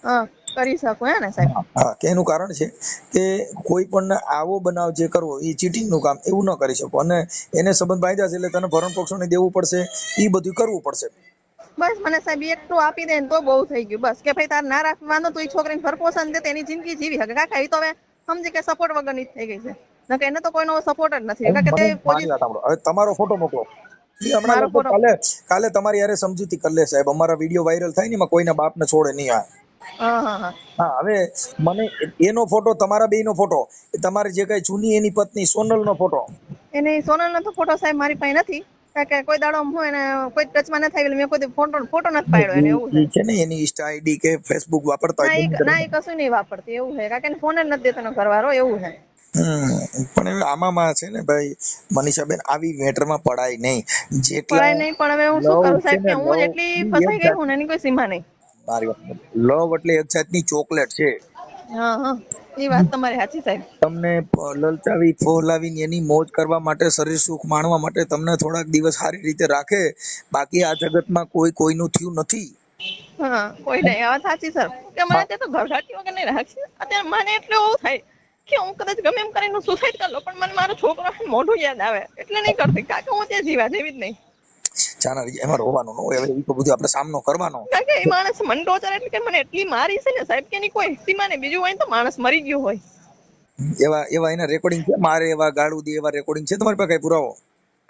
હા કરી શકું હે ને સાહેબ. હા, કે એનું કારણ છે કે કોઈ પણ આવો બનાવ જે કરવો એ ચીટિંગ નું કામ એવું ન કરી શકો, અને એને સંબંધ બાંધ્યા છે એટલે તને ભરણ પોષણ દેવું પડશે, ઈ બધું કરવું પડશે. બસ મને સાહેબ એકટું આપી દે ને તો બહુ થઈ ગયું, બસ કે ભાઈ તાર ના રાખવાનું તો એ છોકરીને ભરપોષણ દે તેની જિંદગી જીવી શકે. કાકા એ તો હવે સમજી કે સપોર્ટ વગરની થઈ ગઈ છે, નકર એને તો કોઈનો સપોર્ટ જ નથી હવે કારણ કે તે મને મારી વાત સાંભળો, હવે તમારો ફોટો મોકલો. ઈ હમણાં મારો લગભગ ફોટો. કાલે તમારી હારે સમજૂતી કરી લે સાહેબ. અમારા વિડીયો વાયરલ થાય ને એમાં કોઈના બાપને છોડે નહીં. હા હા હા હા, હવે મને એનો ફોટો, તમારા બેયનો ફોટો, તમારે જે કઈ જૂની એની પત્ની સોનલનો ફોટો. એને સોનલનો તો ફોટો સાહેબ મારી પાસે નથી, કારણ કે કોઈ દાડો હું એને કોઈ ટચમાં નથી આવી, મેં કોઈ ફોટો નથી પાડ્યો એને, એવું છે. ઈ છે ને એની ઇન્સ્ટા આઈડી કે ફેસબુક વાપરતા હોય બંધ ના કરી એ કશું નહીં વાપરતી એવું છે, કારણ કે એને ફોન જ નથી દેતો એનો ઘરવાળો, એવું છે. પણ હવે આમાં છે ને ભાઈ મનીષાબેન, આવી મેટરમાં પડાય નહીં. જેટલા પડાય નહીં, પણ હવે હું શું લવ કરું છે સાહેબ ને, કે હું લવ જેટલી ઈ એક ફસાઈ ગઈ જાત, હું ને એની કોઈ સીમા નહીં. મારી વાત, લવ એટલે એક જાતની ચોકલેટ છે. હા હા એ વાત તમારી સાચી સાહેબ. તમને લલચાવી ફોલાવીને એની મોજ કરવા માટે, શરીર સુખ માણવા માટે તમને થોડાક દિવસ સારી રીતે રાખે, બાકી આ જગતમાં કોઈ કોઈનું થયું નથી. હા કોઈ નહીં, આ વાત સાચી સર કે મને તે તો ઘરઘાટી વગર નહીં રાખી. અત્યારે મને એટલે એવું થાય કે હું કદાચ ગમે એમ કરીને સુસાઈડ કરી લઉં, પણ મને મારો છોકરો મોઢું યાદ આવે એટલે નહીં કરતી, કારણ કે હું ત્યાં જીવા જેવી જ નહીં. ચાના એમાં રોવાનું ન હોય. હવે એ તો બધું આપણે સામનો કરવાનો. કારણ કે એ માણસ મને ટોર્ચર એટલે કે મને એટલી મારી છે ને સાહેબ કે એની કોઈ સીમા નહીં. બીજું હોય તો માણસ મરી ગયો હોય. એવા એના રેકોર્ડિંગ છે, મારે એવા ગાળું દે એવા રેકોર્ડિંગ છે તમારી પાસે કઈ પુરાવો?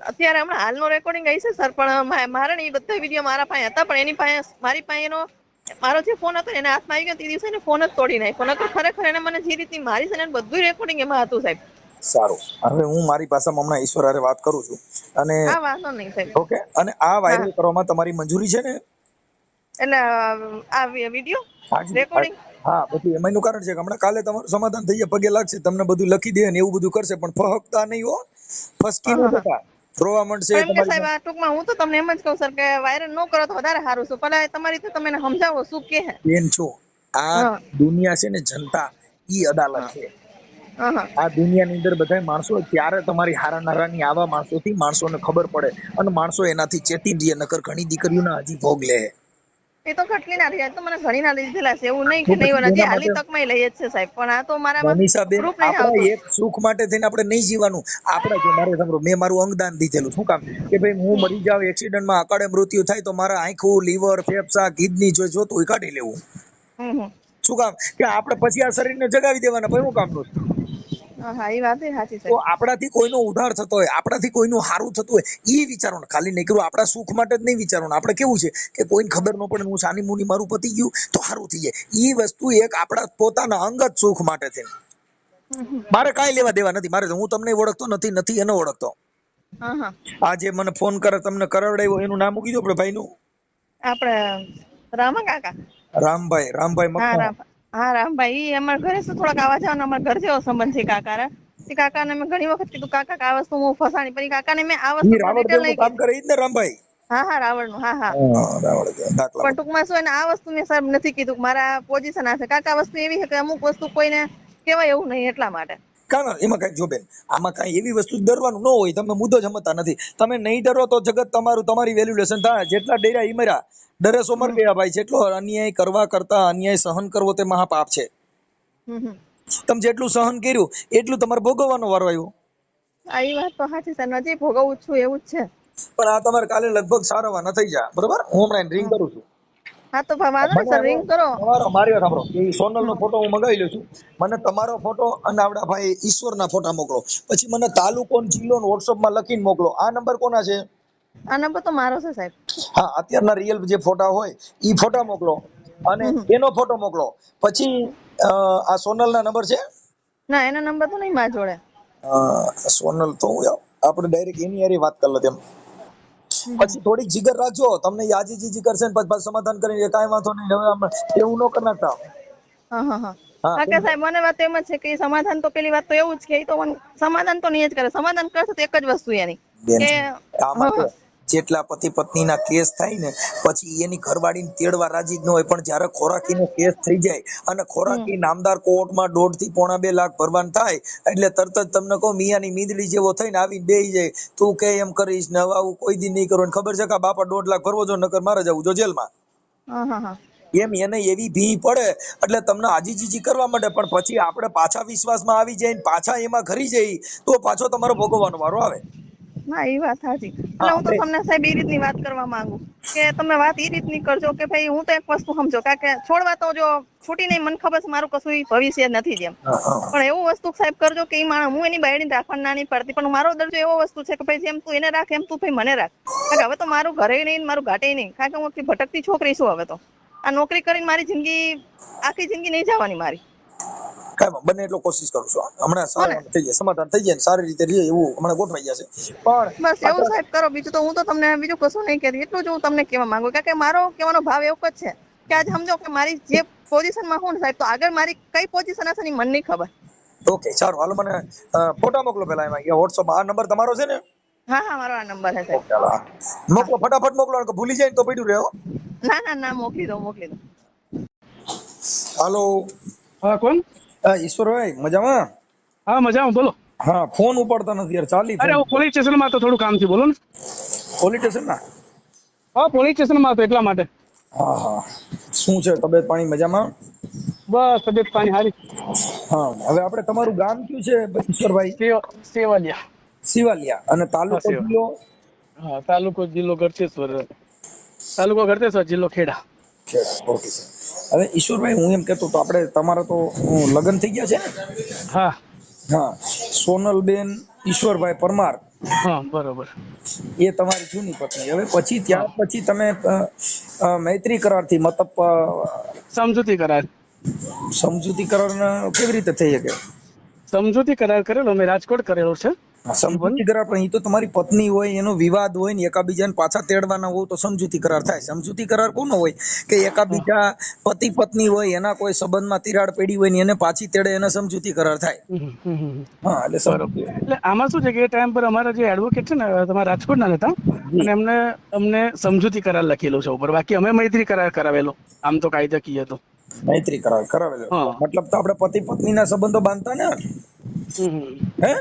અત્યારે હમણાં હાલનો રેકોર્ડિંગ આવી છે સર, પણ મારે ને એ બધા વિડીયો મારા પાસે હતા, પણ એની પાસે મારી પાસે એનો મારો જે ફોન હતો એને હાથમાં આવી ગયો તે દિવસે એને ફોન જ તોડી નાખ્યો. નકર ખરેખર એને મને જે રીતની મારી છે ને બધું રેકોર્ડિંગ એમાં હતું સાહેબ. સારું, હવે હું મારી ભાષામાં હમણાં ઈશ્વર હારે વાત કરું છું અને આ વાંધો નહીં સાહેબ. ઓકે, અને આ વાયરલ કરવામાં તમારી મંજૂરી છે ને? એટલે આ વિડીયો રેકોર્ડિંગ હા, બધું એમાંનું કારણ છે કે હમણાં કાલે તમારું સમાધાન થઈ જાય, પગે લાગશે, તમને બધું લખી દે ને એવું બધું કરશે, પણ ફહકતા નહીં હો, ફસકી નો થતા, રોવા મળશે એમ કે સાહેબ આ ટૂંકમાં હું તો તમને એમ જ કહું સર કે વાયરલ ન કરો તો વધારે સારું છે. પણ તમારી તો તમે એને સમજાવો શું કે હે બેન છો. આ દુનિયા છે ને જનતા, ઈ અદાલત છે. આ દુનિયાની અંદર બધા માણસો, ત્યારે તમારી હારા નારાની આવા માણસોથી માણસોને ખબર પડે અને માણસો એનાથી ચેતી દે, નકર ઘણી દીકરીઓના હજી ભોગ લે. એ તો કેટલી ના રહ્યા તો મને ઘણી ના લીધેલા છે, એવું નહીં કે નહીં હજી હાલી તકમાં લઈએ જ છે સાહેબ. પણ આ તો મારા મનીષાબેન, આપણે એક સુખ માટે થઈને આપણે નહીં જીવવાનું. આપણે જો મારે સાંભળો, મેં મારું અંગદાન દીધેલું, શું કામ કે ભાઈ હું મરી જાવ, એક્સિડન્ટમાં અકાળે મૃત્યુ થાય તો મારા આંખું, લીવર, ફેફસા, કિડની જો જોતું હોય કાઢી લેવું. શું કામ કે આપણે પછી આ શરીરને જગાવી દેવાના, પછી શું કામનું છે? હા, એ વાત સાચી છે. તો આપણાથી કોઈનો ઉધાર થતો હોય, આપણાથી કોઈનું સારું થતું હોય, એ વિચારવાનું, ખાલી નહીં કરવું. આપણા સુખ માટે જ નહીં વિચારવાનું. આપણે કેવું છે કે કોઈને ખબર ન પડે, હું સાની મુની મારું પતી ગયું તો સારું થઈ જાય. એ વસ્તુ એક આપણા પોતાના અંગત સુખ માટે છે. મારે કાંઈ લેવા દેવા નથી. મારે હું તમને ઓળખતો નથી એને ઓળખતો. આજે મને ફોન કરે, તમને કરાવડાવ્યો, એનું નામ મૂકી દો આપણે ભાઈનું. આપણે રામા કાકા, રામભાઈ મકવાણા. હા, રામભાઈ. ઈ અમારા ઘરે શું થોડાક આવા જવાનો અમારા ઘર જેવો સંબંધ છે કાકારા. એ કાકાને મેં ઘણી વખત કીધું કાકા આ વસ્તુ હું ફસાણી, પણ કાકાને મેં આ વસ્તુ રાવણ કામ કરે ઈ જ ને રામભાઈ? હા, રાવણનું. હા પણ ટૂંકમાં શું એને આ વસ્તુ મેં સાહેબ નથી કીધું, મારા પોઝિશન આ છે. કાકા વસ્તુ એવી છે કે અમુક વસ્તુ કોઈને કહેવાય એવું નહીં, એટલા માટે. એમાં કઈ જો બેન, આમાં કઈ એવી વસ્તુ ડરવાનું ન હોય. તમે મુદ્દો જ સમજતા નથી. તમે નહીં ડરો તો જગત તમારી વેલ્યુલેશન થાય. જેટલા ડર્યા ઈ મર્યા, ડરે સો મર ગયા ભાઈ. જેટલો અન્યાય કરવા કરતા અન્યાય સહન કરવો તે મહાપાપ છે. તમે જેટલું સહન કર્યું એટલું તમારે ભોગવવાનો વારો આવ્યો. આ ઈ વાત તો સાચી છે, નજી ભોગવું છું એવું જ છે. પણ આ તમારે કાલે લગભગ સારા ન થઈ જાય, બરોબર? હું હમણાં રિંગ કરું છું. હા તો વાંધો નહીં સર, રિંગ કરો. મારી વાત સાંભળો, એ સોનલ નો ફોટો હું મંગાવી લઉં છું. મને તમારો ફોટો અને આપડા ભાઈ ઈશ્વરના ફોટા મોકલો. પછી મને તાલુકો જિલ્લો WhatsApp માં લખીને મોકલો. આ નંબર કોના છે? આ નંબર તો મારો છે સાહેબ. હા, અત્યારના રિયલ જે ફોટા હોય ઈ ફોટા મોકલો અને એનો ફોટો મોકલો. પછી આ સોનલ ના નંબર છે? ના, એનો નંબર તો નહીં મારા જોડે. સોનલ તો આપણે ડાયરેક્ટ એની હારે વાત કરી લો તેમ. પછી થોડીક જીગર રાખજો. તમને યાજી જીજી કરશે ને પછી સમાધાન કરીને કાંઈ વાંધો નહીં. હવે એવું ન કરી નાખતા. હા કે સાહેબ, મને વાત એમ જ છે કે સમાધાન તો પેલી વાત તો એવું જ કે એ તો સમાધાન તો નહીં જ કરે. સમાધાન કરશે તો એક જ વસ્તુ એની કે જેટલા પતિ પત્નીના કેસ થાય ને પછી એની ઘરવાળીને તેડવા રાજી જ ન હોય, પણ જ્યારે ખોરાકીનો કેસ થઈ જાય અને ખોરાકી નામદાર કોર્ટમાં 1.5 થી પોણા 2 લાખ ભરવાન થાય એટલે તરત જ તમને કહો મિયાની મીંદડી જેવો થઈને આવીને બેહી જાય. તું કે એમ કરીશ ને હવે આવું કોઈ દી નહીં કરવું. ખબર છે કે બાપા 1.5 લાખ ભરવો જો, નકર મારે જવું જો જેલમાં. એમ એને એવી ભી પડે એટલે તમને આજીજીજી કરવા માંડે. પણ પછી આપણે પાછા વિશ્વાસમાં આવી જાય, પાછા એમાં ઘરી જઈ તો પાછો તમારો ભોગવવાનો વારો આવે. ના, એ વાત સાચી. એટલે હું તો તમને સાહેબ એ રીતની વાત કરવા માંગુ કે તમે વાત એ રીતની કરજો કે ભાઈ હું તો એક વસ્તુ સમજો કે છોડવા તો જો છૂટી નહીં, મને ખબર છે મારું કશું ભવિષ્ય નથી જેમ, પણ એવું વસ્તુ સાહેબ કરજો કે હું એની બાયડીને રાખવાની નાની પડતી, પણ મારો દરજ્જો એવો વસ્તુ છે કે ભાઈ જેમ તું એને રાખ એમ તું ભાઈ મને રાખ. કારણ કે હવે તો મારું ઘરે નહીં, મારું ઘાટે નહીં. કારણ કે હું ભટકતી છોકરી છું. હવે તો આ નોકરી કરીને મારી જિંદગી આખી જિંદગી નહીં જવાની મારી. બને એટલો કોશિશ કરું છું. હમણાં થઈ જાય, સમાધાન થઈ જાય, સારી રીતે રહે એવું હમણાં ગોઠવાઈ જશે. પણ બસ એવું સાહેબ કરો. બીજું તો હું તો તમને બીજું કશું નહીં કહેતી. એટલું જ હું તમને કહેવા માંગુ. કારણ કે મારો કહેવાનો ભાવ એવો જ છે કે આજે સમજો કે મારી જે પોઝિશનમાં હું સાહેબ, તો આગળ મારી કઈ પોઝિશન હશે ને મને નહીં ખબર. ઓકે, સારું. હાલો મને ફોટા મોકલો પેલા એમાં WhatsApp. આ નંબર તમારો છે ને? હા, મારો આ નંબર છે સાહેબ. મોકલો, ફટાફટ મોકલો. ભૂલી જાય તો પડ્યું રહ્યો. ના, મોકલી દો. હાલો. હા, કોણ? ઈશ્વરભાઈ, મજામાં? હા, મજામાં, બોલો. હા, ફોન ઉપાડતા નથી યાર. ચાલી અરે હું પોલીસ સ્ટેશન માં તો થોડું કામ છે, બોલો ને. પોલીસ સ્ટેશન ના? હા, પોલીસ સ્ટેશન માં તો એટલા માટે. હા, શું છે તબિયત પાણી મજામાં? બસ તબિયત પાણી સારી. હા, હવે આપણે તમારું ગામ કયું છે ઈશ્વરભાઈ? સિવાલિયા. અને તાલુકો જિલ્લો? હા, તાલુકો જિલ્લો ગળતેશ્વર, જિલ્લો ખેડા. Okay sir. હવે ઈશ્વરભાઈ, હું એમ કહેતો તો આપણે તમારા તો લગ્ન થઈ ગયા છે ને? હા. સોનલબેન ઈશ્વરભાઈ પરમાર, હા બરોબર. એ તમારી જૂની પત્ની. હવે પછી ત્યાર પછી તમે મૈત્રી કરારથી મતલબ સમજૂતી કરાર. સમજૂતી કરાર કેવી રીતે થઈ શકે? સમજૂતી કરાર કરેલો મેં રાજકોટ કરેલો છે. સમજૂતી કરાર પણ એ તો તમારી પત્ની હોય, એનો વિવાદ હોય ને એકાબીજાને પાછા તેડવાના હોય તો સમજૂતી કરાર થાય. સમજૂતી કરાર કોનો હોય કે એકાબીજા પતિ પત્ની હોય, એના કોઈ સંબંધમાં તિરાડ પડી હોય ને એને પાછી તેડે, એને સમજૂતી કરાર થાય. હા, એટલે બરોબર. એટલે આમાં શું છે કે એ ટાઈમ પર અમારા જે એડવોકેટ છે ને તમારા રાજકોટના હતા, અને અમને સમજૂતી કરાર લખેલો છે ઉપર. બાકી અમે મૈત્રી કરાર કરાવેલો આમ તો કાયદાકીય તો. મૈત્રી કરાર કરાવેલો. હા. મતલબ તો આપણે પતિ પત્નીના સંબંધો બાંધતા ને. હે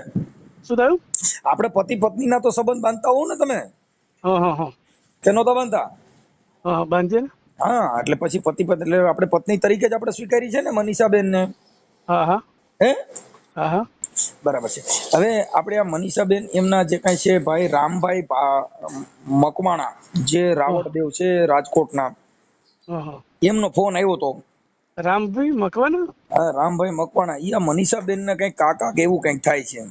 શું થયું? આપણે પતિ પત્નીના તો સંબંધ બાંધતા હોવ ને તમે? હા હા હા કે નહોતા બાંધતા? હા બાંધીએ ને. હા, એટલે પછી પતિ પત્ની એટલે આપણે પત્ની તરીકે જ આપણે સ્વીકારી છે ને મનીષાબેન ને. હા હા હે હા હા બરાબર છે. હવે આપણે આ મનીષાબેન એમના જે કાંઈ છે ભાઈ રામભાઈ મકવાણા, જે રાવળદેવ છે રાજકોટના, એમનો ફોન આવ્યો હતો. રામભાઈ મકવાણા? હા, રામભાઈ મકવાણા. ઈ આ મનીષાબેન ને કઈક કાકા કે એવું કઈક થાય છે.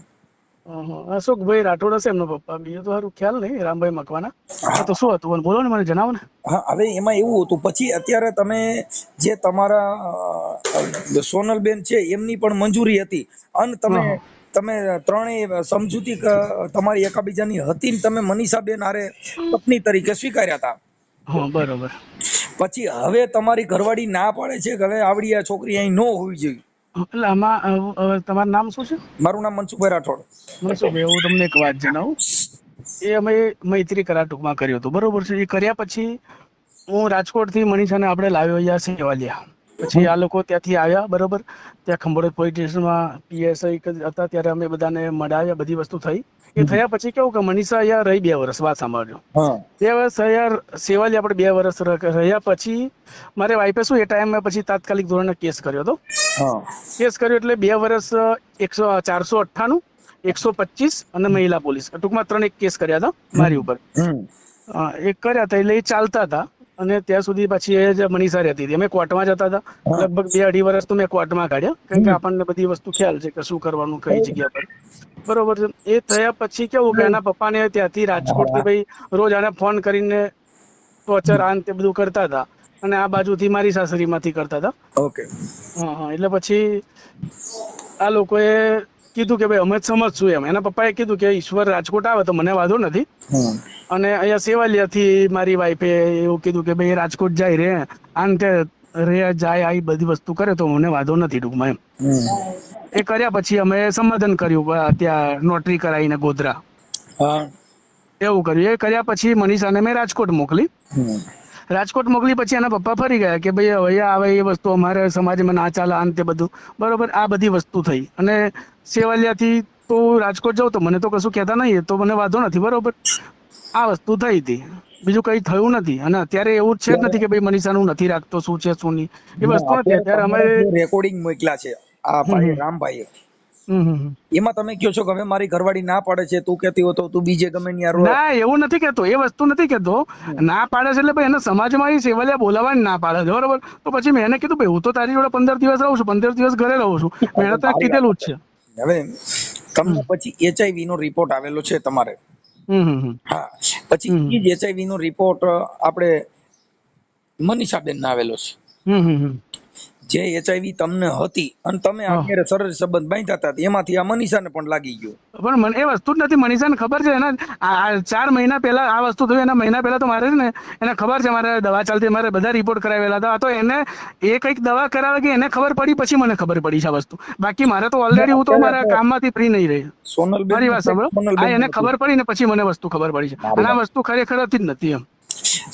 અશોકભાઈ રાઠોડ હશે એમનો પપ્પા, બીજું તો સારું ખ્યાલ નહીં. રામભાઈ મકવાના તો શું હતું બોલો ને, મને જણાવો ને. હા, હવે એમાં એવું હતું, પછી અત્યારે તમે જે તમારા સોનલબેન છે એમની પણ મંજૂરી હતી, અને તમે ત્રણેય સમજૂતી તમારી એકાબીજાની હતી ને તમે મનીષાબેન હારે પત્ની તરીકે સ્વીકાર્યા હતા. હા બરોબર. પછી હવે તમારી ઘરવાળી ના પાડે છે કે હવે આવડી આ છોકરી અહીં ન હોવી જોઈએ. એટલે આમાં તમારું નામ શું છે? મારું નામ મનસુખભાઈ રાઠોડ. મનસુખભાઈ, હું તમને એક વાત જણાવું. એ અમે મૈત્રી કરાર ટૂંકમાં કર્યો હતો, બરોબર છે. એ કર્યા પછી હું રાજકોટથી મનીષાને આપણે લાવ્યો અહીંયા સેવાલિયા. પછી આ લોકો ત્યાંથી આવ્યા, બરોબર. ત્યાં ખંભોળજ પોલીસ સ્ટેશનમાં PSI હતા, ત્યારે અમે બધાને મળાવ્યા, બધી વસ્તુ થઈ. એ થયા પછી કેવું કે મનીષા અહીંયા રહી 2 વર્ષ. વાત સાંભળજો. 2 વર્ષ અહીંયા સેવાલિયા આપણે 2 વર્ષ રહ્યા પછી મારે વાઈફે શું એ ટાઈમે પછી તાત્કાલિક ધોરણે કેસ કર્યો હતો. કેસ કર્યો એટલે 2 વર્ષ 498, 125 અને મહિલા પોલીસ, ટૂંકમાં 3 કેસ કર્યા હતા મારી ઉપર. એક કર્યા હતા એટલે એ ચાલતા હતા, અને ત્યાં સુધી પછી એ જ મનીષા રહેતી હતી. અમે કોર્ટમાં જતા હતા, લગભગ 2-2.5 વર્ષ તો મેં કોર્ટમાં કાઢ્યા, કારણ કે આપણને બધી વસ્તુ ખ્યાલ છે કે શું કરવાનું કઈ જગ્યા પર, બરોબર છે. એ થયા પછી કેવું કે એના પપ્પાને ત્યાંથી રાજકોટથી ભાઈ રોજ આને ફોન કરીને ટોર્ચર આ તે બધું કરતા હતા, અને આ બાજુથી મારી સાસરીમાંથી કરતા હતા. ઓકે. હા, એટલે પછી આ લોકોએ કીધું કે ભાઈ અમે જ સમજશું એમ. એના પપ્પાએ કીધું કે ઈશ્વર રાજકોટ આવે તો મને વાંધો નથી, અને અહીંયા સેવાલિયાથી મારી વાઈફે એવું કીધું કે ભાઈ રાજકોટ જાય રે આને તે રે જાય, આ બધી વસ્તુ કરે તો મને વાંધો નથી ટૂંકમાં એમ. એ કર્યા પછી અમે સંબોધન કર્યું ત્યાં નોટરી કરાવીને ગોધરા, એવું કર્યું. એ કર્યા પછી મનીષાને મેં રાજકોટ મોકલી. રાજકોટ મોકલી પછી એના પપ્પા ફરી ગયા કે ભાઈ હવે આવે એ વસ્તુ અમારે સમાજમાં ના ચાલે, આન તે બધું, બરોબર. આ બધી વસ્તુ થઈ, અને સેવાલિયાથી તો રાજકોટ જાઉં તો મને તો કશું કહેતા નહીં, તો મને વાંધો નથી, બરોબર. આ વસ્તુ થઈ હતી, બીજું કઈ થયું નથી. અને અત્યારે એવું છે જ નથી કે ભાઈ મનીષાનું નથી રાખતો, શું છે શું નહીં, એ વસ્તુ નથી. અત્યારે અમે રેકોર્ડિંગ મોકલ્યા છે આ ભાઈ રામભાઈએ, એમાં તમે કહો છો કે હવે મારી ઘરવાળી ના પાડે છે, તું કહેતી હો તો તું બીજે ગમે ત્યાં. ના, એવું નથી કહેતો, એ વસ્તુ નથી કહેતો. ના પાડે છે એટલે ભાઈ એને સમાજમાં સેવાલિયા બોલાવવાની ના પાડે છે, બરોબર. તો પછી મેં એને કીધું ભાઈ હું તો તારી જોડે 15 દિવસ રહું છું, 15 દિવસ ઘરે રહું છું, મેં તો કીધેલું જ છે. હવે તમને પછી HIV નો રિપોર્ટ આવેલો છે તમારે. હા, પછી એ જ HIV નો રિપોર્ટ આપણે મનીષાબેન ના આવેલો છે. જે HIV તમને હતી અને તમે અત્યારે સરળ સંબંધ બાંધ્યા હતા, એમાંથી આ મનીષાને પણ લાગી ગયો. પણ મને એ વસ્તુ જ નથી. મનીષાને ખબર છે, એના 4 મહિના પહેલા આ વસ્તુ થયું. એના મહિના પહેલા તો મારે છે ને એને ખબર છે, મારે દવા ચાલતી, મારે બધા રિપોર્ટ કરાવેલા હતા. તો એને એ કંઈક દવા કરાવે કે એને ખબર પડી પછી મને ખબર પડી છે આ વસ્તુ. બાકી મારે તો ઓલરેડી હું તો મારા કામમાંથી ફ્રી નહીં રહી. મારી વાત સાંભળો, આ એને ખબર પડી ને પછી મને વસ્તુ ખબર પડી છે, અને આ વસ્તુ ખરેખર હતી જ નથી એમ.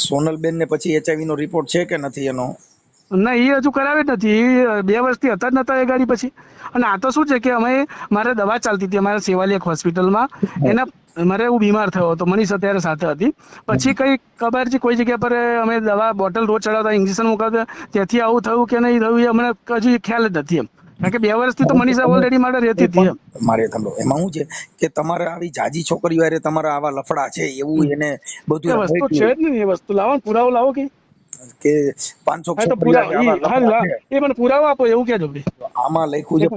સોનલબેન ને પછી HIV નો રિપોર્ટ છે કે નથી એનો? ના, એ હજુ કરાવે જ નથી. એ 2 વર્ષથી હતા જ નતા એ ગાડી પછી. અને આ તો શું છે કે અમે મારે દવા ચાલતી હતી અમારા સેવાલિયા હોસ્પિટલમાં. એના મારે હું બીમાર થયો હતો, મનીષા અત્યારે સાથે હતી. પછી કઈ ખબર છે કોઈ જગ્યા પર અમે દવા બોટલ રોજ ચડાવતા, ઇન્જેક્શન મુકાવતા, ત્યાંથી આવું થયું કે નહીં થયું એ અમને હજી ખ્યાલ જ નથી એમ. કારણ કે 2 વર્ષથી તો મનીષા ઓલરેડી મારે રહેતી હતી એમ. મારે સાંભળો, એમાં શું છે કે તમારે આવી જાજી છોકરીઓ હારે તમારા આવા લફડા છે એવું એને બધું વસ્તુ છે જ નહીં. એ વસ્તુ લાવો, પુરાવો લાવો કે 500 છોકરીઓ એ મને પુરાવો આપો એવું કહેજો. આમાં લખ્યું છે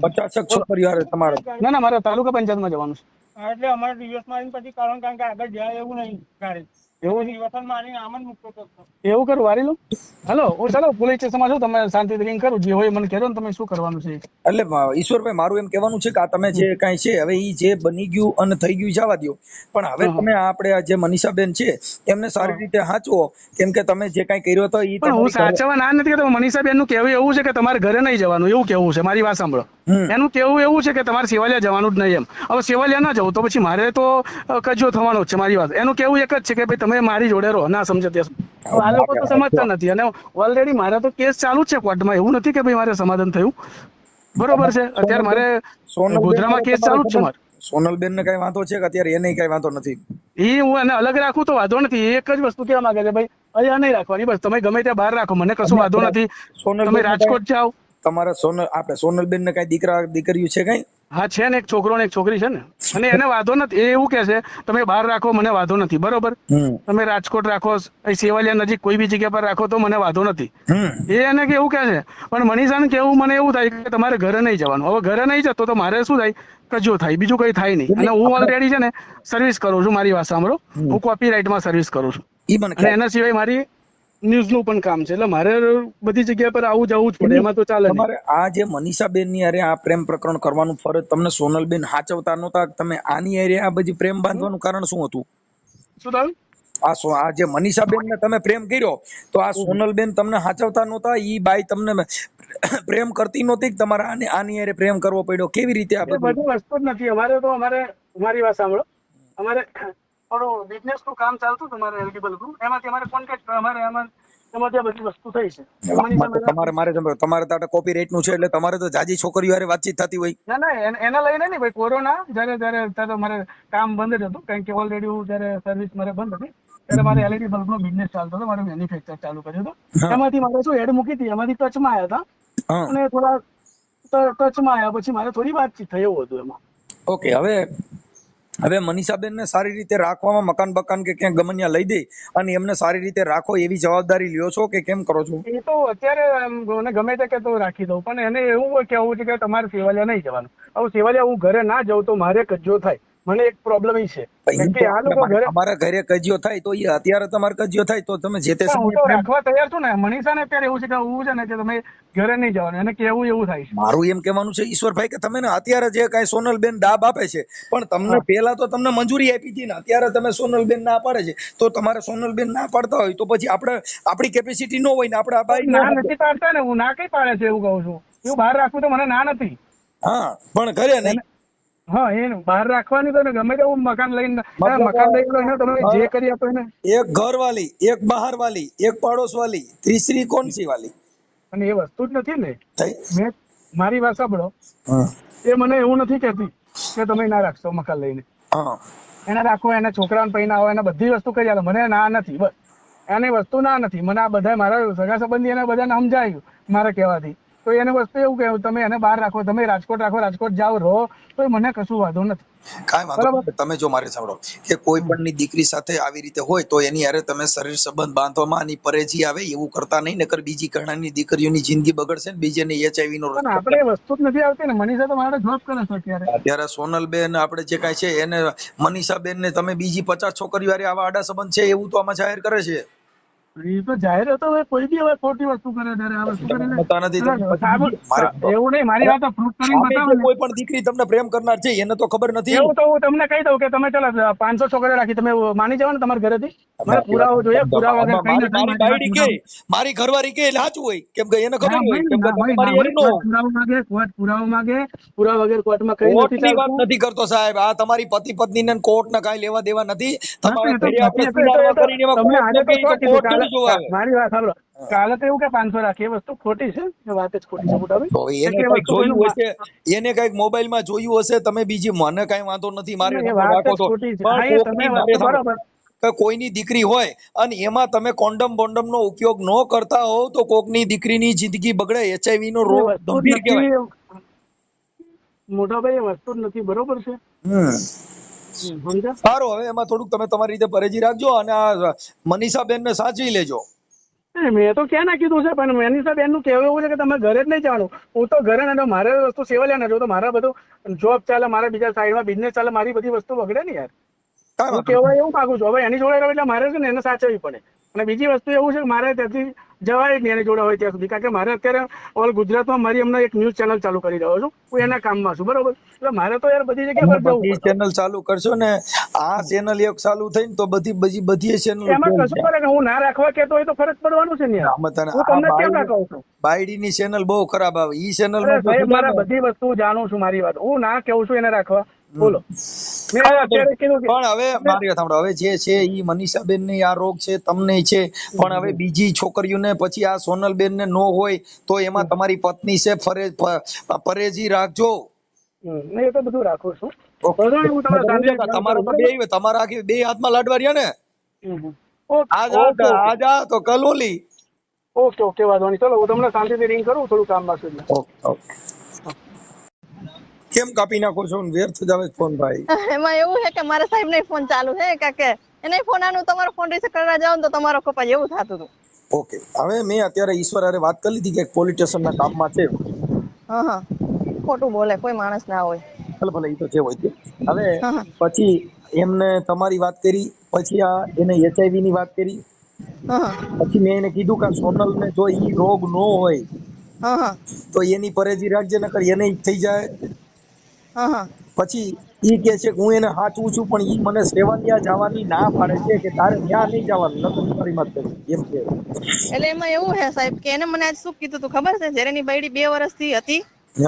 50 છોકરીઓ હારે તમારે. ના, મારે તાલુકા પંચાયતમાં જવાનું છે. એટલે અમારે દિવસ મારીને પછી કારણ કે આગળ જાય એવું નહીં ગાડી એવું દિવસ મારીને આમ જ મૂકતો હતો. એવું કરું વારી લો. હાલો હું ચાલો પોલીસ સ્ટેશનમાં છું, તમે શાંતિથી રિંગ કરું, જે હોય મને કહેજો ને તમે શું કરવાનું છે. એટલે ઈશ્વરભાઈ મારું એમ કહેવાનું છે કે આ તમે જે કાંઈ છે હવે ઈ જે બની ગયું અને થઈ ગયું જવા દ્યો, પણ હવે તમે આપણે આ જે મનીષાબેન છે એમને સારી રીતે સાચવો, કેમ કે તમે જે કાંઈ કર્યો હતો ઈ પણ હું સાચવવા ના નથી કહેતો. મનીષાબેન નું કહેવું એવું છે કે તમારે ઘરે નહીં જવાનું, એવું કેવું છે. મારી વાત સાંભળો, એનું કેવું એવું છે કે તમારે સેવાલિયા જવાનું જ નહીં એમ. હવે સેવાલિયા ના જવું તો પછી મારે તો કજ્જો થવાનો જ છે. મારી વાત એનું કેવું એક જ છે કે ભાઈ તમે મારી જોડે રહો, ના સમજે ત્યાં. આ લોકો તો સમજતા નથી, અને ઓલરેડી મારા તો કેસ ચાલુ જ છે કોર્ટમાં. એવું નથી કે ભાઈ મારે સમાધાન થયું, બરોબર છે. અત્યારે મારે ગોધરામાં કેસ ચાલુ જ છે મારે. સોનલબેન ને કઈ વાંધો છે કે અત્યારે એને કઈ વાંધો નથી? એ હું એને અલગ રાખું તો વાંધો નથી. એક જ વસ્તુ કહેવા માંગે છે ભાઈ અહીંયા નહીં રાખવાની, બસ તમે ગમે ત્યાં બહાર રાખો, મને કશું વાંધો નથી. તમે રાજકોટ જાઓ. તમારા આપણે સોનલબેન ને કઈ દીકરીઓ છે કઈ? હા છે ને, એક છોકરો ને એક છોકરી છે ને, અને એને વાંધો નથી. એ એવું કે છે તમે બહાર રાખો, મને વાંધો નથી, બરોબર. તમે રાજકોટ રાખો, સેવાલિયા નજીક કોઈ બી જગ્યા પર રાખો તો મને વાંધો નથી. એ એને કેવું કે છે, પણ મનીષાને કેવું મને એવું થાય કે તમારે ઘરે નહીં જવાનું. હવે ઘરે નહીં જતો તો મારે શું થાય, કજ્જો થાય, બીજું કઈ થાય નહીં. અને હું ઓલરેડી છે ને સર્વિસ કરું છું. મારી વાત સાંભળો, હું કોપીરાઇટમાં સર્વિસ કરું છું, અને એના સિવાય મારી ન્યૂઝ નું પણ કામ છે, એટલે મારે બધી જગ્યા પર આવું જવું જ પડે. એમાં તો ચાલે નહીં. તમારે આ જે મનીષાબેન ની અરે આ પ્રેમ પ્રકરણ કરવાનું ફરજ તમને સોનલબેન હાચવતા નહોતા, તમે આની અરે આ બધી પ્રેમ બાંધવાનું કારણ શું હતું? શું થયું? આ જે મનીષાબેન ને તમે પ્રેમ કર્યો તો આ સોનલબેન તમને હાચવતા નહોતા? ઈ બાઈ તમને પ્રેમ કરતી નહોતી કે તમારે આની અરે પ્રેમ કરવો પડ્યો? કેવી રીતે આ બધી વસ્તુ જ નથી. અમારે તો મારી વાત સાંભળો, અમારે થોડું બિઝનેસ નું કામ ચાલતું હતું મારે એલિજિબલ ગ્રુપ, એમાંથી અમારે કોન્ટેક્ટ એમાંથી આ બધી વસ્તુ થઈ છે. તમારે તો કોપીરાઇટ નું છે એટલે તમારે તો જાજી છોકરીઓ હારે વાતચીત થતી હોય. ના એના લઈને નહીં ભાઈ. કોરોના જયારે મારે કામ બંધ જ હતું, કારણ કે ઓલરેડી હું જયારે સર્વિસ મારે બંધ હતી ત્યારે મારે એલઈડી બલ્બ નો બિઝનેસ ચાલતો હતો, મારે મેન્યુફેક્ચર ચાલુ કર્યું હતું. એમાંથી મારે શું એડ મૂકી હતી, એમાંથી ટચમાં આવ્યા હતા, અને થોડા ટચમાં આવ્યા પછી મારે થોડી વાતચીત થઈ એવું હતું એમાં. ઓકે, હવે મનીષાબેન ને સારી રીતે રાખવામાં મકાન બકાન કે ક્યાંક ગમન્યા લઈ દે અને એમને સારી રીતે રાખો એવી જવાબદારી લ્યો છો કે કેમ કરો છો? એ તો અત્યારે ગમે તે કે તો રાખી દઉં, પણ એને એવું કેવું છે કે તમારે સેવાલિયા નહીં જવાનું. હવે સેવાલિયા હું ઘરે ના જાઉં તો મારે કજ્જો થાય. મને એક પ્રોબ્લેમ એ છે કે આ લોકો અમારા ઘરે કજ્યો થાય તો એ અત્યારે તમારે કજ્યો થાય તો તમે જે તે હું તો રાખવા તૈયાર છું ને. મનીષાને અત્યારે એવું છે કે હું છે ને કે તમે ઘરે નહીં જવાનું, એને કેવું એવું થાય છે. મારું એમ કહેવાનું છે ઈશ્વરભાઈ કે તમે ને અત્યારે જે કઈ સોનલબેન દાબ આપે છે, પણ તમને પેલા તો તમને મંજૂરી આપી હતી ને, અત્યારે તમે સોનલબેન ના પાડે છે, તો તમારે સોનલબેન ના પાડતા હોય તો પછી આપણી કેપેસિટી ન હોય ને આપણે આ બાઈ ના નથી પાડતા ને. હું ના કઈ પાડે છે એવું કહું છું. એવું બહાર રાખવું તો મને ના નથી. હા, પણ ઘરે નહીં. હા, એનું બહાર રાખવાની તો ગમે તે મકાન લઈને તમે જે કરી આપો એને. એક ઘર વાલી, એક બહાર વાલી, એક પાડોશ વાલી, ત્રીસરી કોણ સી વાલી? અને એ વસ્તુ જ નથી ને. મેં મારી વાત સાંભળો, એ મને એવું નથી કહેતી કે તમે ના રાખશો મકાન લઈને. એને રાખો, એને છોકરાને પૈના આવો, એને બધી વસ્તુ કરી આલો, મને ના નથી. બસ એને વસ્તુ ના નથી. મને આ બધા મારા સગા સંબંધી એને બધાને સમજાયું મારે કહેવાથી. તો એને વસ્તુ એવું કે તમે એને બહાર રાખો, તમે રાજકોટ રાખો, રાજકોટ જાઓ રહો, તો મને કશું વાંધો નથી. કાંઈ વાંધો નહીં. તમે જો મારે સાંભળો કે કોઈ પણ ની દીકરી સાથે આવી રીતે હોય તો એની હારે તમે શરીર સંબંધ બાંધવામાં આની પરેજી આવે એવું કરતા નહીં, નકર બીજી ઘણાની દીકરીઓની જિંદગી બગડશે ને બીજાને HIV નો. પણ આપણે વસ્તુ જ નથી આવતી ને. મનીષા તો મારે જોબ કરે છે અત્યારે સોનલબેન આપણે જે કાંઈ છે એને મનીષાબેન ને તમે બીજી 50 છોકરીઓ હારે આવા આડા સંબંધ છે એવું તો આમાં જાહેર કરે છે. એ તો જાહેર હતો. કોઈ બી હવે ખોટી વસ્તુ કરે ત્યારે આ વસ્તુ કરે એવું નહીં. મારી વાત પ્રૂફ કરીને બતાવો. કોઈ પણ દીકરી તમને પ્રેમ કરનાર છે એને તો ખબર નથી. એવું તો હું તમને કહી દઉં કે તમે ચાલો 500 છોકરીઓ રાખી, તમે માની જાવ ને તમારા ઘરેથી. મારે પુરાવો જોઈએ. પુરાવા વગર કઈ નથી. મારી ઘરવાળી કે સાચું હોય કેમ કે એને ખબર હોય કેમ કે પુરાવો માંગે. પુરાવા વગર કોર્ટમાં કઈ નથી. વાત નથી કરતો સાહેબ. આ તમારી પતિ પત્ની ને કોર્ટ ને કાંઈ લેવા દેવા નથી. મારી વાત સાંભળો, કાલે તો એવું કે 500 રાખી, એ વસ્તુ ખોટી છે. વાત જ ખોટી છે. એને કઈક મોબાઈલ માં જોયું હશે. તમે બીજી મને કઈ વાંધો નથી. મારે કોઈની દીકરી હોય અને એમાં તમે કોન્ડમ બોન્ડમ નો ઉપયોગ ન કરતા હોવ તો કોકની દીકરીની જિંદગી બગડે. HIV નો રોગ ગંભીર કહેવાય. મોટા ભાઈ એ વસ્તુ જ નથી. બરોબર છે. સારું, હવે એમાં થોડુંક તમે તમારી રીતે પરેજી રાખજો અને આ મનીષાબેન ને સાચવી લેજો. મેં તો ક્યાં ના કીધું છે, પણ મનીષા બેન નું કહેવું એવું છે કે તમે ઘરે જ નહીં જાણો. હું તો ઘરે ના મારે વસ્તુ સેવલિયા ના જો તો મારા બધું જોબ ચાલે, મારા બીજા સાઈડમાં બિઝનેસ ચાલે, મારી બધી વસ્તુ બગડે ને યાર. કાંઈ હું વાંધો કહેવા એવું માંગુ છું. હવે એની જોડે રહો એટલે મારે છે ને એને સાચવવી પડે. અને બીજી વસ્તુ એવું છે કે મારે ત્યાંથી જવાય જ નહીં એની જોડે હોય ત્યાં સુધી, કારણ કે મારે અત્યારે ઓલ ગુજરાતમાં મારી હમણાં એક ન્યૂઝ ચેનલ ચાલુ કરી રહ્યો છું. હું એના કામમાં છું, બરોબર. એટલે મારે તો યાર બધી જગ્યા પર તમે જવું બધી પડે. ચેનલ ચાલુ કરશો ને, આ ચેનલ એક ચાલુ થઈ ને તો બધી ચેનલ એમાં કશું કરે કે હું ના રાખવા કેતો હોય તો ફરક પડવાનું છે ને યાર. આમાં તને હું આ તમને કેમ ના કહું છું? બાયડીની ચેનલ બહુ ખરાબ આવે. ઈ ચેનલ અરે માં સાહેબ, મારા બધી વસ્તુ જાણું છું, મારી વાત હું ના કેવું છું એને રાખવા. બોલો, મેં અત્યારે કીધું કે પણ હવે મારી વાત સાંભળો, હવે જે છે ઈ મનીષાબેન ને આ રોગ છે, તમને છે, પણ હવે બીજી છોકરીઓને પછી આ સોનલબેન ને નો હોય તો એમાં તમારી પત્ની છે, પરેજી રાખજો. મેં એ તો બધું રાખું છું. હું તમને શાંતિથી ફોન તમારા કરું, તો બરાબર? તમારા આખી બે હાથમાં લાડવા રહ્યા ને. ઓકે આ જા તો કલોલી. ઓકે, વાંધો નહીં. ચલો, હું તમને શાંતિથી રિંગ કરું, થોડું કામમાં છું એટલે. ઓકે. કેમ કાપી નાખો છો? વ્યર્થ જ આવે ફોન ભાઈ. એમાં એવું છે કે મારા સાહેબ નહીં ફોન ચાલુ છે, કે એને ફોન આનું તમારો ફોન રિસીવ કરવા જાવ ને તો તમારો કપાય એવું થતું હતું. ઓકે, હવે મેં અત્યારે ઈશ્વર હારે વાત કરી લીધી કે પોલીસ સ્ટેશનના કામમાં છે. હા, ખોટું બોલે કોઈ માણસ ના હોય. ભલે ઈ તો જે હોય તે. હવે હા. પછી એમને તમારી વાત કરી, પછી આ એને HIV ની વાત કરી, હા. પછી મેં એને કીધું કે સોનલ ને જો ઈ રોગ નો હોય હા. તો એની પરેજી રાખજે, નકર એને ઈ થઈ જાય. હા. પછી ઈ કે છે કે હું એને હાચવું છું, પણ ઈ મને સેવાલિયા જવાની ના પાડે છે કે તારે ત્યાં નહીં જવાનું, નકર તારી મત કરી એમ કે. એટલે એમાં એવું છે સાહેબ કે એને મને આજ શું કીધું તું ખબર છે? જ્યારે એની બૈડી 2 વર્ષથી હતી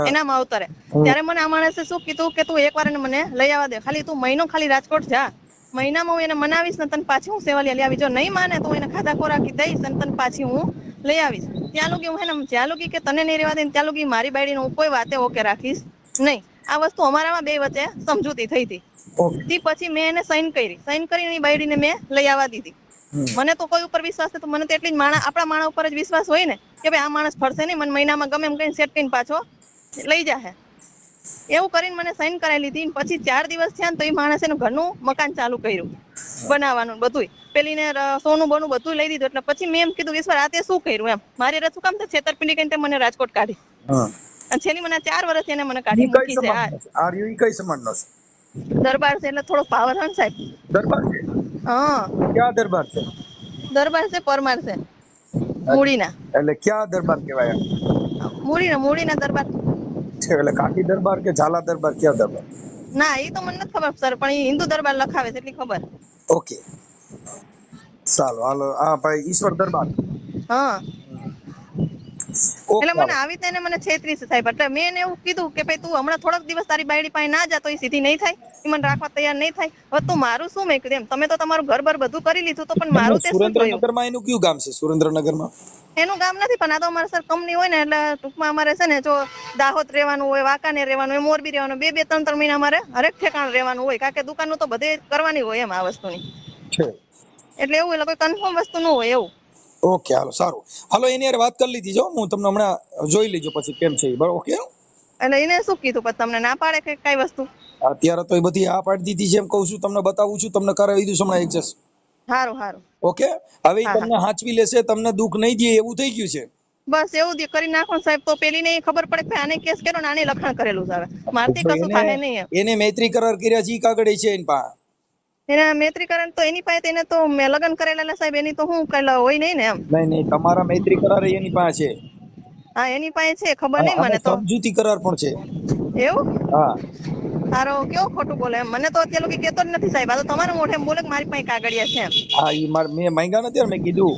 એના માવતરે, ત્યારે મને આ માણસે શું કીધું કે તું એકવાર એને મને લઈ આવવા દે, ખાલી તું મહિનો ખાલી રાજકોટ જા, મહિનામાં હું એને મનાવીશ ને તને પાછી હું સેવાલિયા લઈ આવી. જો નહીં માને તો હું એને ખાધા ખોરાકી દઈશ અને તને પાછી હું લઈ આવીશ. ત્યાં લગી હું એને જ્યાં લગી કે તને નહીં રહેવા દે ત્યાં લગી મારી બાયડીને હું કોઈ વાતે ઓકે રાખીશ નહીં. આ વસ્તુ અમારામાં 2 વચ્ચે સમજૂતી થઈ હતી. તે પછી મેં એને સાઈન કરીને એની બાયડીને મેં લઈ આવવા દીધી. મને તો કોઈ ઉપર વિશ્વાસ નથી, મને તો એટલી જ આપણા માણસ ઉપર જ વિશ્વાસ હોય ને કે ભાઈ આ માણસ ફરશે નહીં, મને મહિનામાં ગમે એમ કઈ સેટ કરીને પાછો લઈ જાહે. એવું કરીને મને સાઈન કરાવી લીધી. પછી 4 દિવસ થયા ને તો એ માણસ એનું ઘરનું મકાન ચાલુ કર્યું બનાવવાનું બધું. પેલીને સોનું બોનું બધું લઈ દીધું. એટલે પછી મેં એમ કીધું ઈશ્વર આ તે શું કર્યું એમ, મારી રસ શું કામ છેતરપિંડી કરીને મને રાજકોટ કાઢી. અને છેલ્લી મને 4 વર્ષ એને મને કાઢી મૂકી છે. આ રહ્યો ઈ કઈ સમાજનો છે? દરબાર છે, એટલે થોડો પાવર હન સાહેબ. દરબાર છે? હા, ક્યાં દરબાર છે? દરબાર છે, પરમાર છે, મૂડીના. એટલે ક્યાં દરબાર કહેવાય? મૂડીના દરબાર છે એટલે કાઠી દરબાર કે ઝાલા દરબાર, ક્યાં દરબાર? ના, એ તો મને નથી ખબર સર, પણ એ હિન્દુ દરબાર લખાવે છે એટલી ખબર. ઓકે, ચાલો હાલો. આ ભાઈ ઈશ્વર દરબાર. હા, એટલે મને ઓકે, આવી તેને મને છેતરી છે સાહેબ. એટલે મેં એને એવું કીધું કે ભાઈ તું હમણાં થોડાક દિવસ તારી બાયડી પાસે ના જા તો એ સીધી નહીં થાય, એ મને રાખવા તૈયાર નહીં થાય. હવે તું મારું શું મેં કીધું એમ, તમે તો તમારું ઘર બર બધું કરી લીધું, તો પણ મારું તે શું થયું? સુરેન્દ્રનગરમાં એનું કયું ગામ છે? સુરેન્દ્રનગરમાં એનું ગામ નથી, પણ આ તો અમારે સર કંપની હોય ને એટલે ટૂંકમાં અમારે છે ને જો દાહોદ રહેવાનું હોય, વાંકાનેર રહેવાનું હોય, મોરબી રહેવાનું, 2-3 મહિના અમારે હરેક ઠેકાણ રહેવાનું હોય, કારણ કે દુકાનનું તો બધે કરવાની હોય એમ આ વસ્તુની. એટલે એવું એટલે કોઈ કન્ફર્મ વસ્તુ ન હોય એવું. ઓકે, હાલો સારું. હાલો એની યાર વાત કરી લીધી. જો હું તમને હમણાં જોઈ લેજો પછી કેમ છે બરાબર. ઓકે, એટલે એને શું કીધું પછી તમને ના પાડે કે કઈ વસ્તુ? અત્યારે તો એ બધી આ પાડી દીધી છે એમ કહું છું, તમને બતાવું છું, તમને કરાવી દીધું હમણાં એડજસ્ટ. સારું. ઓકે, હવે તમને હાચવી લેશે, તમને દુઃખ નહીં દે એવું થઈ ગયું છે. બસ એવું જ કરી નાખો સાહેબ, તો પેલી ને ખબર પડે કે આને કેસ કર્યો ને આને લખાણ કરેલું છે. હવે મારથી કશું થાય નહીં એમ. એને મૈત્રી કરાર કર્યા છે, કાગળ છે એની પાસે. એના મૈત્રીકરણ તો એની પાસે, એને તો મેં લગ્ન કરેલા સાહેબ, એની તો હું કઈલા હોય નહીં ને એમ. નહીં, તમારા મૈત્રી કરાર એની પાસે છે. હા, એની પાસે છે, ખબર નહીં મને તો. સમજૂતી કરાર પણ છે. એવું? હા. તારો કેવો ખોટું બોલે એમ, મને તો અત્યારે લોકો કેતો જ નથી સાહેબ. આ તો તમારા મોઢે એમ બોલે કે મારી પાસે કાગળિયા છે એમ. હા, ઈ મેં માંગ્યા નથી, મેં કીધું.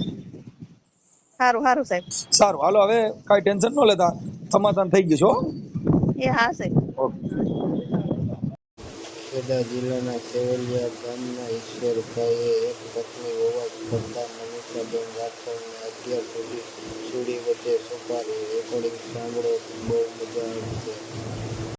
સારું સાહેબ. સારું, હાલો હવે કઈ ટેન્શન ન લેતા, સમાધાન થઈ ગયું છે. એ હા સાહેબ. ઓકે. ખેડા જિલ્લાના સેવલિયા ગામના ઈશ્વરભાઈએ એક પત્ની હોવા છતાં મનીષાબેન રાઠોડને અત્યાર સુધી સુડી વચ્ચે સુપારી. રેકોર્ડિંગ સાંભળો, બહુ મજા આવશે.